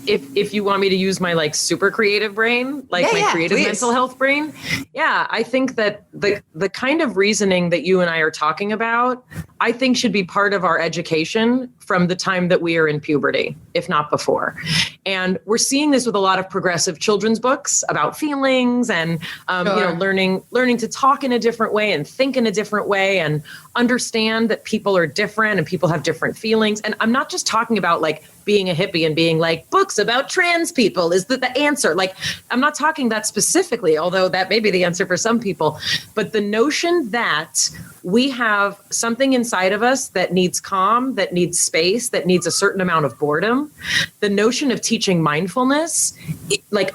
[SPEAKER 1] if you want me to use my super creative brain, my creative mental health brain. Yeah, I think that the kind of reasoning that you and I are talking about, I think should be part of our education from the time that we are in puberty, if not before. And we're seeing this with a lot of progressive children's books about feelings and, learning to talk in a different way and think in a different way and understand that people are different and people have different feelings. And I'm not just talking about being a hippie and being books about trans people is the answer. I'm not talking that specifically, although that may be the answer for some people. But the notion that we have something inside of us that needs calm, that needs space, that needs a certain amount of boredom, the notion of teaching mindfulness,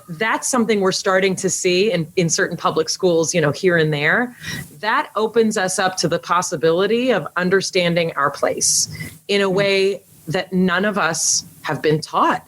[SPEAKER 1] that's something we're starting to see in certain public schools, here and there. That opens us up to the possibility of understanding our place in a way that none of us have been taught.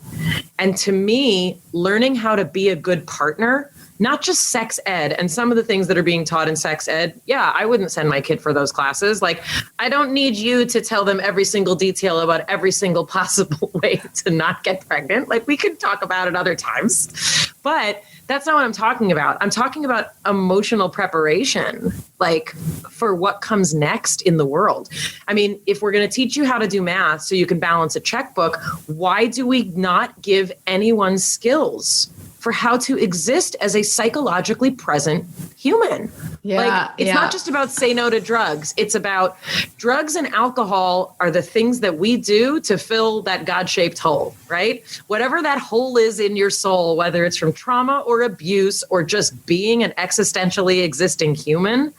[SPEAKER 1] And to me, learning how to be a good partner, not just sex ed and some of the things that are being taught in sex ed. Yeah, I wouldn't send my kid for those classes. I don't need you to tell them every single detail about every single possible way to not get pregnant. We could talk about it other times, but that's not what I'm talking about. I'm talking about emotional preparation, for what comes next in the world. I mean, if we're going to teach you how to do math so you can balance a checkbook, why do we not give anyone skills for how to exist as a psychologically present human? It's not just about say no to drugs. It's about drugs and alcohol are the things that we do to fill that God-shaped hole, right? Whatever that hole is in your soul, whether it's from trauma or abuse or just being an existentially existing human,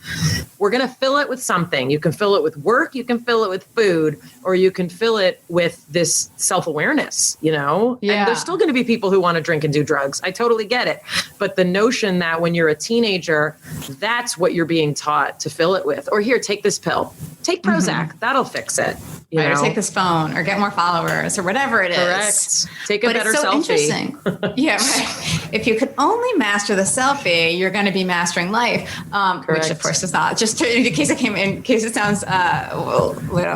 [SPEAKER 1] we're going to fill it with something. You can fill it with work, you can fill it with food, or you can fill it with this self-awareness, you know?
[SPEAKER 3] Yeah.
[SPEAKER 1] And there's still going to be people who want to drink and do drugs. I totally get it. But the notion that when you're a teenager, that's what you're being taught to fill it with. Or here, take this pill. Take Prozac. That'll fix it. You
[SPEAKER 3] Right,
[SPEAKER 1] know?
[SPEAKER 3] or take this phone or get more followers or whatever it is.
[SPEAKER 1] Correct. Take a better
[SPEAKER 3] it's so
[SPEAKER 1] selfie.
[SPEAKER 3] Interesting. Yeah, right. If you could only master the selfie, you're going to be mastering life, which of course is not. Just in case it sounds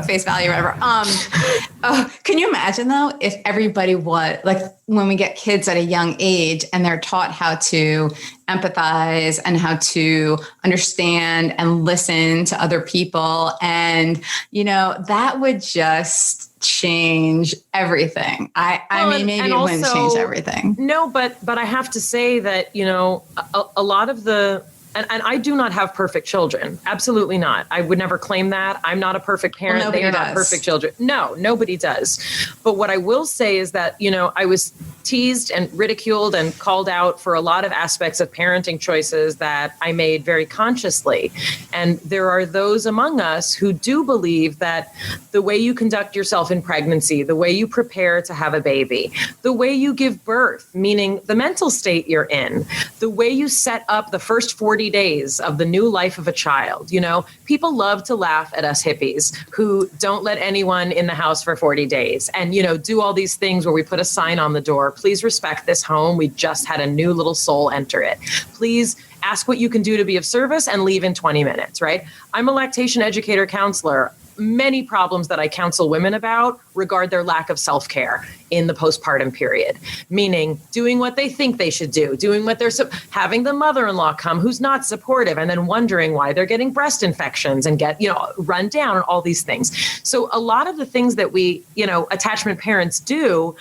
[SPEAKER 3] face value or whatever. Can you imagine though if everybody was like when we get kids at a young age and they're taught how to empathize and how to understand and listen to other people, and that would just change everything. I mean, maybe it wouldn't change everything.
[SPEAKER 1] No, but I have to say that, a lot of the, and I do not have perfect children. Absolutely not. I would never claim that. I'm not a perfect parent.
[SPEAKER 3] Well,
[SPEAKER 1] they are not perfect children. No, nobody does. But what I will say is that, I was teased and ridiculed and called out for a lot of aspects of parenting choices that I made very consciously. And there are those among us who do believe that the way you conduct yourself in pregnancy, the way you prepare to have a baby, the way you give birth, meaning the mental state you're in, the way you set up the first 40 days of the new life of a child. People love to laugh at us hippies who don't let anyone in the house for 40 days and, do all these things where we put a sign on the door. Please respect this home. We just had a new little soul enter it. Please ask what you can do to be of service and leave in 20 minutes, right? I'm a lactation educator counselor. Many problems that I counsel women about regard their lack of self-care in the postpartum period, meaning doing what they think they should do, doing what they're having the mother-in-law come who's not supportive, and then wondering why they're getting breast infections and get, run down and all these things. So a lot of the things that we, attachment parents do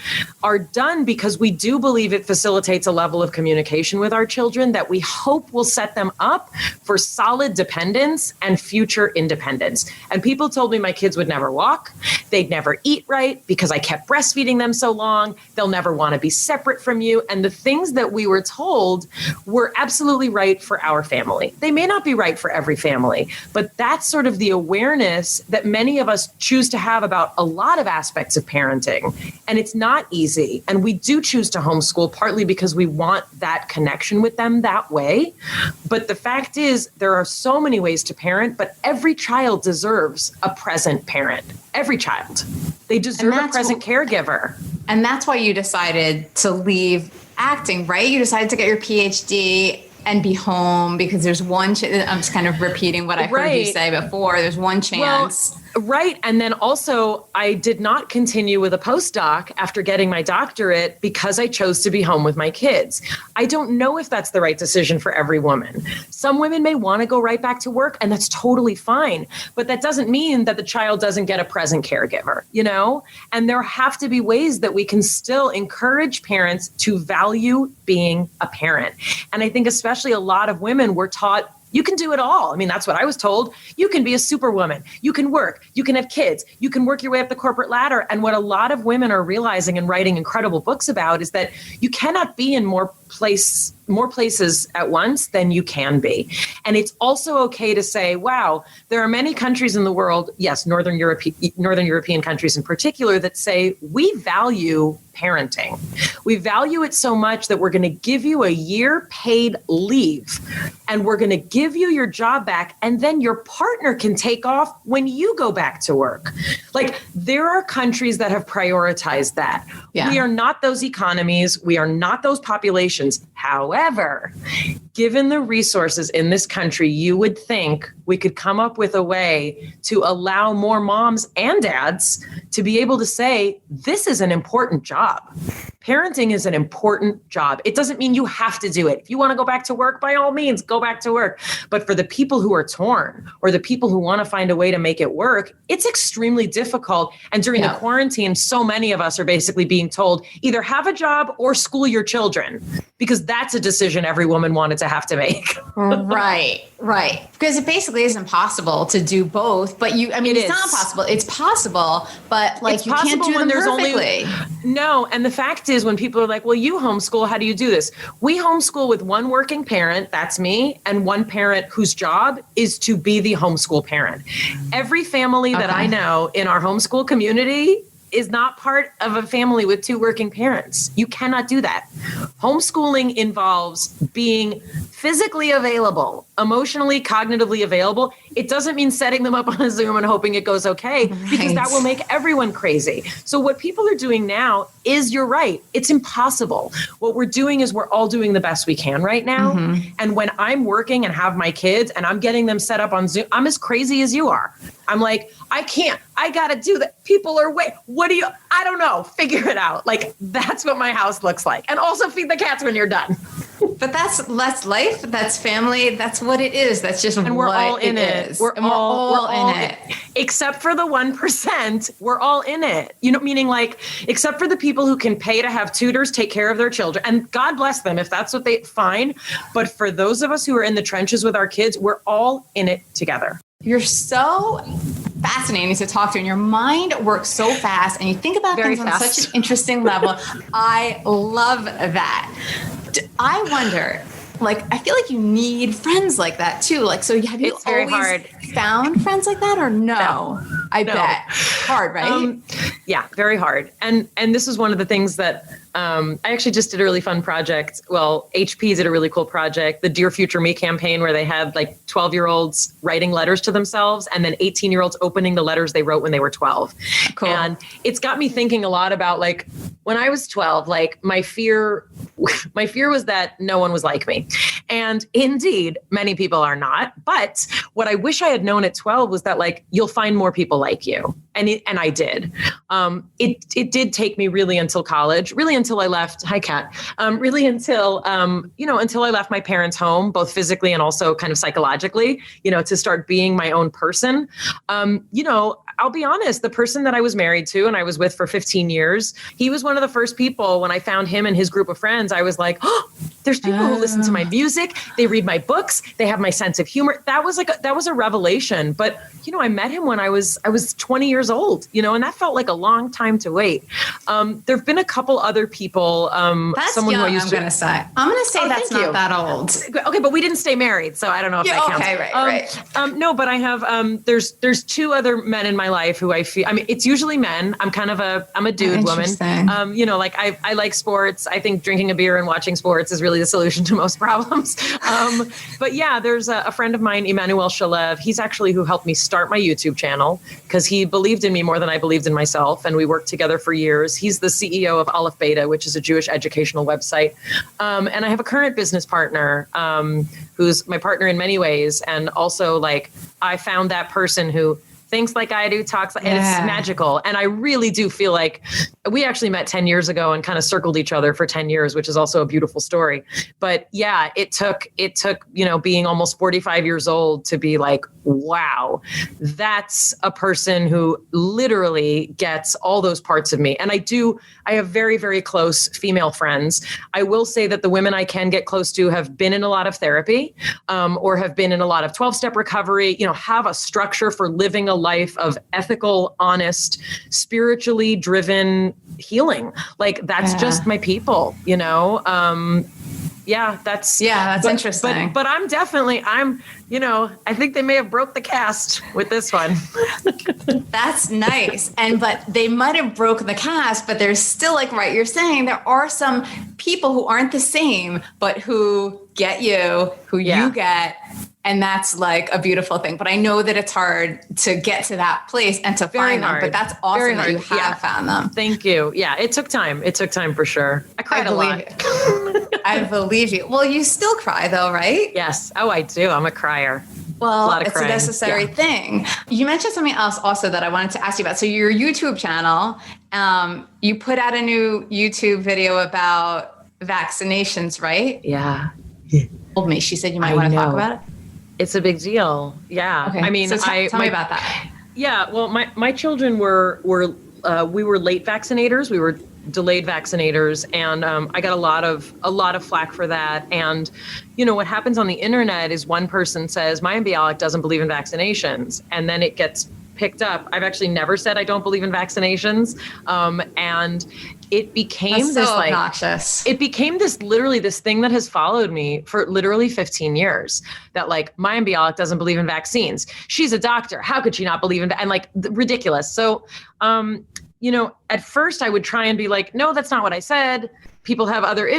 [SPEAKER 1] are done because we do believe it facilitates a level of communication with our children that we hope will set them up for solid dependence and future independence. And people told me my kids would never walk. They'd never eat right because I kept breastfeeding them so long. They'll never want to be separate from you. And the things that we were told were absolutely right for our family. They may not be right for every family, but that's sort of the awareness that many of us choose to have about a lot of aspects of parenting. And it's not easy. And we do choose to homeschool partly because we want that connection with them that way. But the fact is, there are so many ways to parent, but every child deserves a present parent. Every child. They deserve a present caregiver.
[SPEAKER 3] And that's why you decided to leave acting, right? You decided to get your PhD and be home because there's one I'm just kind of repeating what I heard you say before. There's one chance.
[SPEAKER 1] Right. And then also, I did not continue with a postdoc after getting my doctorate because I chose to be home with my kids. I don't know if that's the right decision for every woman. Some women may want to go right back to work, and that's totally fine. But that doesn't mean that the child doesn't get a present caregiver, And there have to be ways that we can still encourage parents to value being a parent. And I think especially a lot of women were taught, you can do it all. I mean, that's what I was told. You can be a superwoman. You can work. You can have kids. You can work your way up the corporate ladder. And what a lot of women are realizing and writing incredible books about is that you cannot be in more places at once than you can be. And it's also okay to say, wow, there are many countries in the world, yes, Northern European countries in particular, that say we value parenting. We value it so much that we're going to give you a year paid leave, and we're going to give you your job back, and then your partner can take off when you go back to work. Like, there are countries that have prioritized that. Yeah. We are not those economies. We are not those populations. However, given the resources in this country, you would think we could come up with a way to allow more moms and dads to be able to say, this is an important job. Parenting is an important job. It doesn't mean you have to do it. If you want to go back to work, by all means, go back to work. But for the people who are torn or the people who want to find a way to make it work, it's extremely difficult. And during the quarantine, so many of us are basically being told either have a job or school your children. because that's a decision every woman wanted to have to make.
[SPEAKER 3] Right. Because it basically is impossible to do both, but it's not impossible. It's possible, but like you can't do them perfectly.
[SPEAKER 1] No. And the fact is when people are like, well, you homeschool, how do you do this? We homeschool with one working parent, that's me, and one parent whose job is to be the homeschool parent. Every family that I know in our homeschool community is not part of a family with two working parents. You cannot do that. Homeschooling involves being physically available, emotionally, cognitively available. It doesn't mean setting them up on a Zoom and hoping it goes okay, because that will make everyone crazy. So what people are doing now is, you're right, it's impossible. What we're doing is we're all doing the best we can right now. And when I'm working and have my kids and I'm getting them set up on Zoom, I'm as crazy as you are. I'm like, I can't, I got to do that. People are I don't know, figure it out. Like, that's what my house looks like. And also feed the cats when you're done.
[SPEAKER 3] But that's life. That's family. That's what it is. That's just
[SPEAKER 1] and we're
[SPEAKER 3] what
[SPEAKER 1] all in it. We're all in it. Except for the 1%, we're all in it. Meaning like, except for the people who can pay to have tutors take care of their children. And God bless them if that's what fine. But for those of us who are in the trenches with our kids, we're all in it together.
[SPEAKER 3] You're so fascinating to talk to, and your mind works so fast, and you think about things on such an interesting level. I love that. I wonder, I feel like you need friends like that too. So have you always found friends like that, or no? I bet. Hard, right?
[SPEAKER 1] Yeah, very hard. And this is one of the things that I actually just did a really fun project. Well, HP did a really cool project, the Dear Future Me campaign, where they had 12-year-olds writing letters to themselves and then 18-year-olds opening the letters they wrote when they were 12. Cool. And it's got me thinking a lot about when I was 12, my fear was that no one was like me. And indeed, many people are not. But what I wish I had known at 12 was that you'll find more people like you. And I did. It did take me really until college, really until I left. Hi, Kat. Really until I left my parents' home, both physically and also kind of psychologically, to start being my own person. I'll be honest, the person that I was married to and I was with for 15 years, he was one of the first people. When I found him and his group of friends, I was like, oh, there's people who listen to my music. They read my books. They have my sense of humor. That was a revelation. But, I met him when I was 20 years old, and that felt like a long time to wait. There've been a couple other people.
[SPEAKER 3] That's someone young, I'm going to say. I'm going to say that's not that old.
[SPEAKER 1] Okay, but we didn't stay married, so I don't know if that counts. Okay,
[SPEAKER 3] right.
[SPEAKER 1] No, but I have, there's two other men in my life who I feel, it's usually men. I'm a dude woman. I like sports. I think drinking a beer and watching sports is really the solution to most problems. But yeah, there's a friend of mine, Emmanuel Shalev. He's actually who helped me start my YouTube channel because he believed in me more than I believed in myself. And we worked together for years. He's the CEO of Aleph Beta, which is a Jewish educational website. And I have a current business partner who's my partner in many ways. And also I found that person who thinks like I do, talks, and it's magical. And I really do feel like we actually met 10 years ago and kind of circled each other for 10 years, which is also a beautiful story. But yeah, it took, being almost 45 years old to be like, wow, that's a person who literally gets all those parts of me. And I have very, very close female friends. I will say that the women I can get close to have been in a lot of therapy, or have been in a lot of 12-step recovery, have a structure for living a life of ethical, honest, spiritually driven healing. That's just my people, that's interesting. But I'm definitely, I think they may have broke the cast with this one.
[SPEAKER 3] That's nice. But they might have broken the cast, but there's still you're saying there are some people who aren't the same, but who get you, you get. And that's a beautiful thing. But I know that it's hard to get to that place and to find them. But that's awesome that you have found them.
[SPEAKER 1] Thank you. Yeah, it took time. It took time for sure. I cried a lot.
[SPEAKER 3] I believe you. Well, you still cry though, right?
[SPEAKER 1] Yes. Oh, I do. I'm a crier.
[SPEAKER 3] Well, it's a necessary thing. You mentioned something else also that I wanted to ask you about. So your YouTube channel, you put out a new YouTube video about vaccinations, right?
[SPEAKER 1] Yeah.
[SPEAKER 3] Told me. She said you might want to talk about it.
[SPEAKER 1] It's a big deal. Yeah.
[SPEAKER 3] Okay. I mean, so tell me about that.
[SPEAKER 1] Yeah. Well, my children we were late vaccinators. We were delayed vaccinators, and I got a lot of flack for that. And what happens on the internet is one person says Mayim Bialik doesn't believe in vaccinations, and then it gets picked up. I've actually never said I don't believe in vaccinations, and it became
[SPEAKER 3] obnoxious.
[SPEAKER 1] It became literally this thing that has followed me for literally 15 years, that Mayim Bialik doesn't believe in vaccines. She's a doctor. How could she not believe in and ridiculous. So, at first I would try and be like, no, that's not what I said. People have other,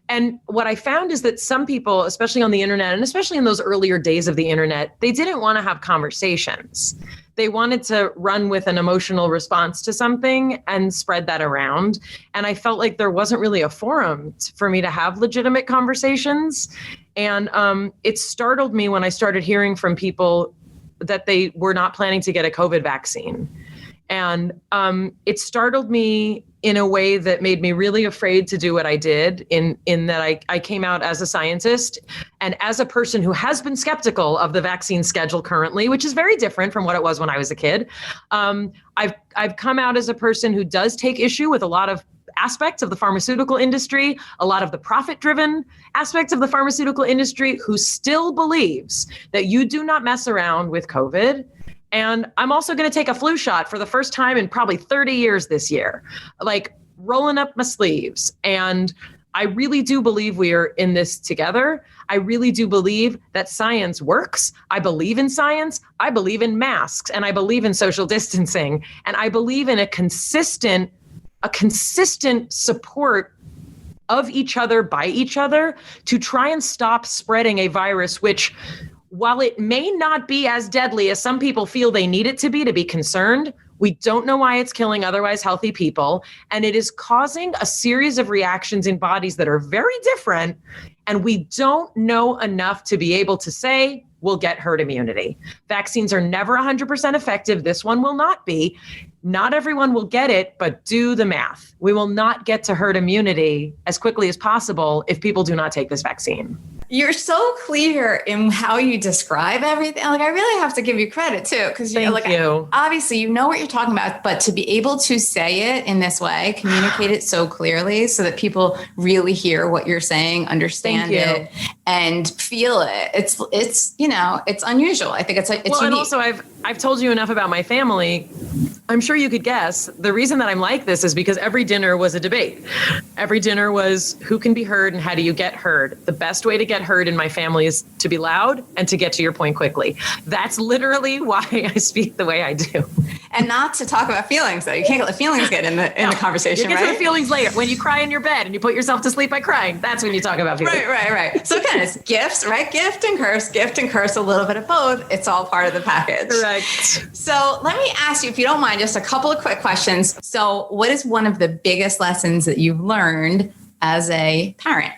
[SPEAKER 1] and what I found is that some people, especially on the internet, and especially in those earlier days of the internet, they didn't want to have conversations. They wanted to run with an emotional response to something and spread that around. And I felt like there wasn't really a forum for me to have legitimate conversations. And it startled me when I started hearing from people that they were not planning to get a COVID vaccine. And it startled me in a way that made me really afraid to do what I did, in that I came out as a scientist and as a person who has been skeptical of the vaccine schedule currently, which is very different from what it was when I was a kid. I've come out as a person who does take issue with a lot of aspects of the pharmaceutical industry, a lot of the profit-driven aspects of the pharmaceutical industry, who still believes that you do not mess around with COVID. And I'm also going to take a flu shot for the first time in probably 30 years this year, rolling up my sleeves. And I really do believe we are in this together. I really do believe that science works. I believe in science. I believe in masks, and I believe in social distancing. And I believe in a consistent support of each other by each other to try and stop spreading a virus, which, while it may not be as deadly as some people feel they need it to be concerned, we don't know why it's killing otherwise healthy people. And it is causing a series of reactions in bodies that are very different. And we don't know enough to be able to say we'll get herd immunity. Vaccines are never 100% effective. This one will not be. Not everyone will get it, but do the math. We will not get to herd immunity as quickly as possible if people do not take this vaccine.
[SPEAKER 3] You're so clear in how you describe everything. I really have to give you credit too, because obviously you know what you're talking about, but to be able to say it in this way, communicate it so clearly so that people really hear what you're saying, understand it, and feel it. It's unusual. I think it's unique.
[SPEAKER 1] And also I've told you enough about my family. I'm sure you could guess the reason that I'm like this is because every dinner was a debate. Every dinner was who can be heard and how do you get heard? The best way to get heard in my family is to be loud and to get to your point quickly. That's literally why I speak the way I do.
[SPEAKER 3] And not to talk about feelings, though. You can't let feelings get in the conversation,
[SPEAKER 1] you get to the feelings later. When you cry in your bed and you put yourself to sleep by crying, that's when you talk about feelings.
[SPEAKER 3] Right. So again, it's gifts, right? Gift and curse, a little bit of both. It's all part of the package.
[SPEAKER 1] Correct.
[SPEAKER 3] So let me ask you, if you don't mind, just a couple of quick questions. So what is one of the biggest lessons that you've learned as a parent?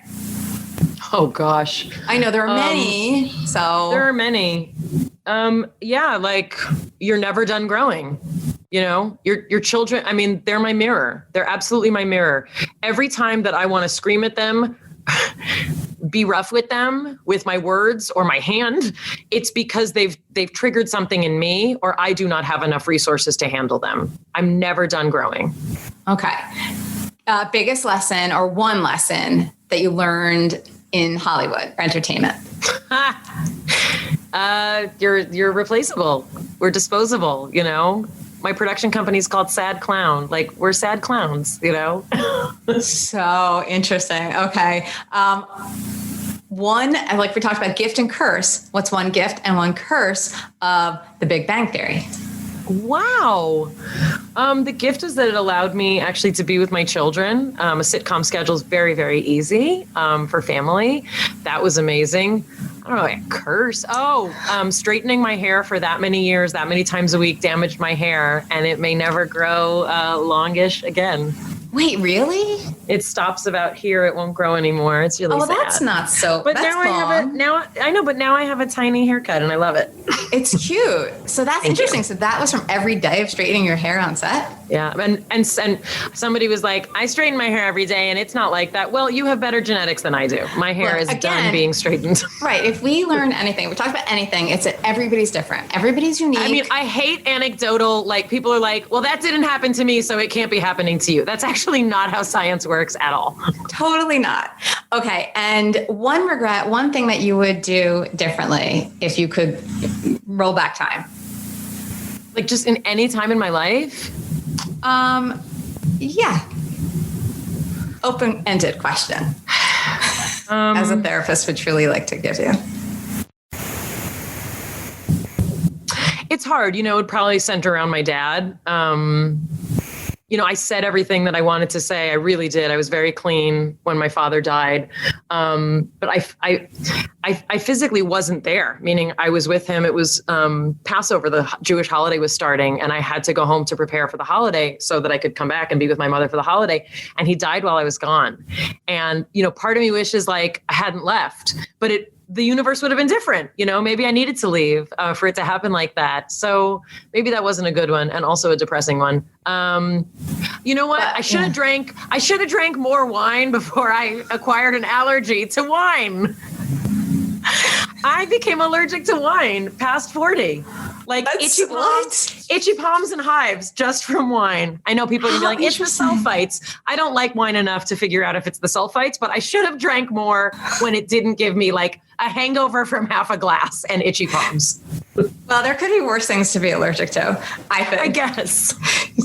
[SPEAKER 1] Oh, gosh.
[SPEAKER 3] I know there are many.
[SPEAKER 1] There are many. You're never done growing. Your children, they're my mirror. They're absolutely my mirror. Every time that I want to scream at them, be rough with them with my words or my hand, it's because they've triggered something in me, or I do not have enough resources to handle them. I'm never done growing. Okay.
[SPEAKER 3] Biggest lesson, or one lesson that you learned in Hollywood or entertainment?
[SPEAKER 1] You're replaceable. We're disposable, My production company is called Sad Clown. We're sad clowns,
[SPEAKER 3] So interesting. Okay. One, we talked about gift and curse. What's one gift and one curse of The Big Bang Theory?
[SPEAKER 1] Wow. The gift is that it allowed me actually to be with my children. A sitcom schedule is very, very easy for family. That was amazing. I don't know, a curse. Straightening my hair for that many years, that many times a week damaged my hair, and it may never grow longish again.
[SPEAKER 3] Wait, really?
[SPEAKER 1] It stops about here. It won't grow anymore. It's really sad.
[SPEAKER 3] That's not so.
[SPEAKER 1] But now I have a tiny haircut and I love it.
[SPEAKER 3] It's cute. So that's interesting. So that was from every day of straightening your hair on set?
[SPEAKER 1] Yeah. And somebody was like, I straighten my hair every day and it's not like that. Well, you have better genetics than I do. My hair is done being straightened.
[SPEAKER 3] Right. If we learn anything, we talk about anything, it's that everybody's different. Everybody's unique.
[SPEAKER 1] I mean, I hate anecdotal, like people are like, well, that didn't happen to me, so it can't be happening to you. That's actually not how science works at all.
[SPEAKER 3] Totally not. Okay. And one regret, one thing that you would do differently if you could roll back time.
[SPEAKER 1] Like just in any time in my life?
[SPEAKER 3] Yeah. Open-ended question. As a therapist would truly like to give you.
[SPEAKER 1] It's hard, it would probably center around my dad. I said everything that I wanted to say. I really did. I was very clean when my father died. But I physically wasn't there, meaning I was with him. It was Passover, the Jewish holiday was starting, and I had to go home to prepare for the holiday so that I could come back and be with my mother for the holiday. And he died while I was gone. And, part of me wishes like I hadn't left, but the universe would have been different. Maybe I needed to leave for it to happen like that. So maybe that wasn't a good one, and also a depressing one. You know what? I should have drank more wine before I acquired an allergy to wine. I became allergic to wine past 40. Like itchy palms and hives just from wine. I know people are gonna be like, it's the sulfites. I don't like wine enough to figure out if it's the sulfites, but I should have drank more when it didn't give me like a hangover from half a glass and itchy palms.
[SPEAKER 3] Well, there could be worse things to be allergic to, I think.
[SPEAKER 1] I guess.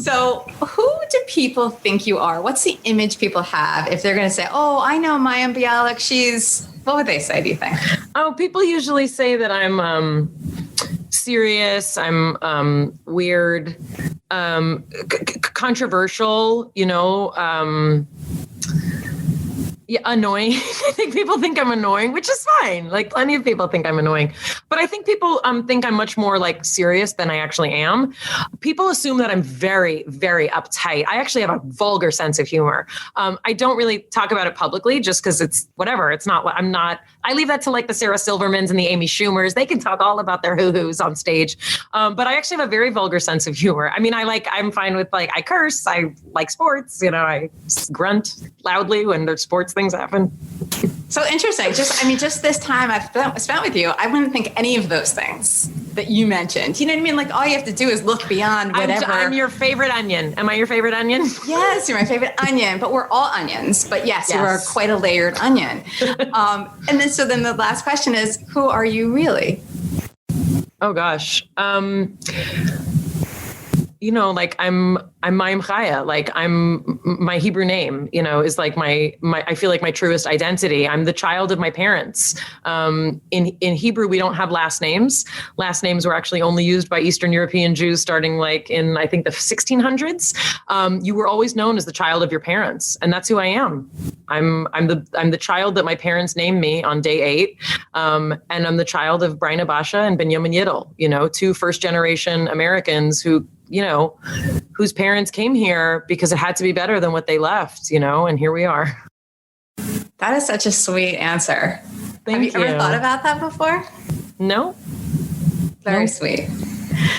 [SPEAKER 3] So who do people think you are? What's the image people have if they're going to say, oh, I know Mayim Bialik, what would they say, do you think?
[SPEAKER 1] Oh, people usually say that I'm serious, I'm weird, controversial, annoying. I think people think I'm annoying, which is fine. Like plenty of people think I'm annoying, but I think people think I'm much more like serious than I actually am. People assume that I'm very, very uptight. I actually have a vulgar sense of humor. I don't really talk about it publicly just because it's whatever. It's not what I leave that to like the Sarah Silvermans and the Amy Schumers. They can talk all about their hoo-hoos on stage. But I actually have a very vulgar sense of humor. I mean, I'm fine with I curse. I like sports. I grunt loudly when there's sports things happen.
[SPEAKER 3] So interesting. Just this time I've spent with you, I wouldn't think any of those things that you mentioned. You know what I mean? Like all you have to do is look beyond whatever.
[SPEAKER 1] I'm your favorite onion. Am I your favorite onion?
[SPEAKER 3] Yes, you're my favorite onion, but we're all onions. But yes, you are quite a layered onion. And then the last question is, who are you really?
[SPEAKER 1] Oh gosh. I'm Mayim Chaya. Like I'm my Hebrew name, is like my I feel like my truest identity. I'm the child of my parents. In Hebrew, we don't have last names. Last names were actually only used by Eastern European Jews starting like in, I think, the 1600s. You were always known as the child of your parents. And that's who I am. I'm the child that my parents named me on day 8. And I'm the child of Brina Basha and Benjamin Yiddle, 2 first generation Americans who, whose parents came here because it had to be better than what they left, and here we are.
[SPEAKER 3] That is such a sweet answer. Have you ever thought about that before?
[SPEAKER 1] No.
[SPEAKER 3] Very sweet.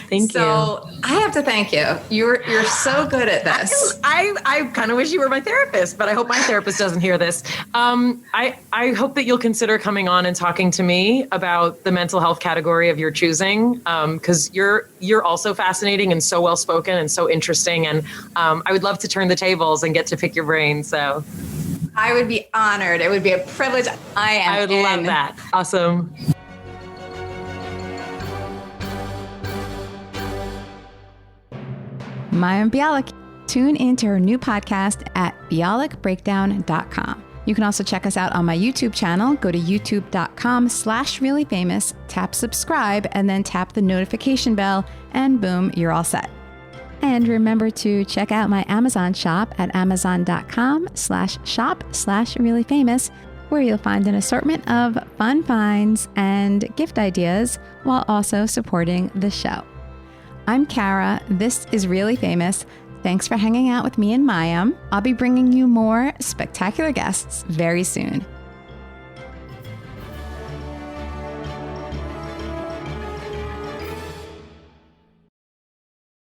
[SPEAKER 1] Thank you.
[SPEAKER 3] So I have to thank you. You're so good at this.
[SPEAKER 1] I kind of wish you were my therapist, but I hope my therapist doesn't hear this. I hope that you'll consider coming on and talking to me about the mental health category of your choosing, because you're also fascinating and so well spoken and so interesting, and I would love to turn the tables and get to pick your brain. So
[SPEAKER 3] I would be honored. It would be a privilege. I would
[SPEAKER 1] love that. Awesome.
[SPEAKER 2] Mayim Bialik. Tune into her new podcast at bialikbreakdown.com. You can also check us out on my YouTube channel. Go to youtube.com/reallyfamous, tap subscribe, and then tap the notification bell, and boom, you're all set. And remember to check out my Amazon shop at amazon.com/shop/reallyfamous, where you'll find an assortment of fun finds and gift ideas while also supporting the show. I'm Kara. This is Really Famous. Thanks for hanging out with me and Mayim. I'll be bringing you more spectacular guests very soon.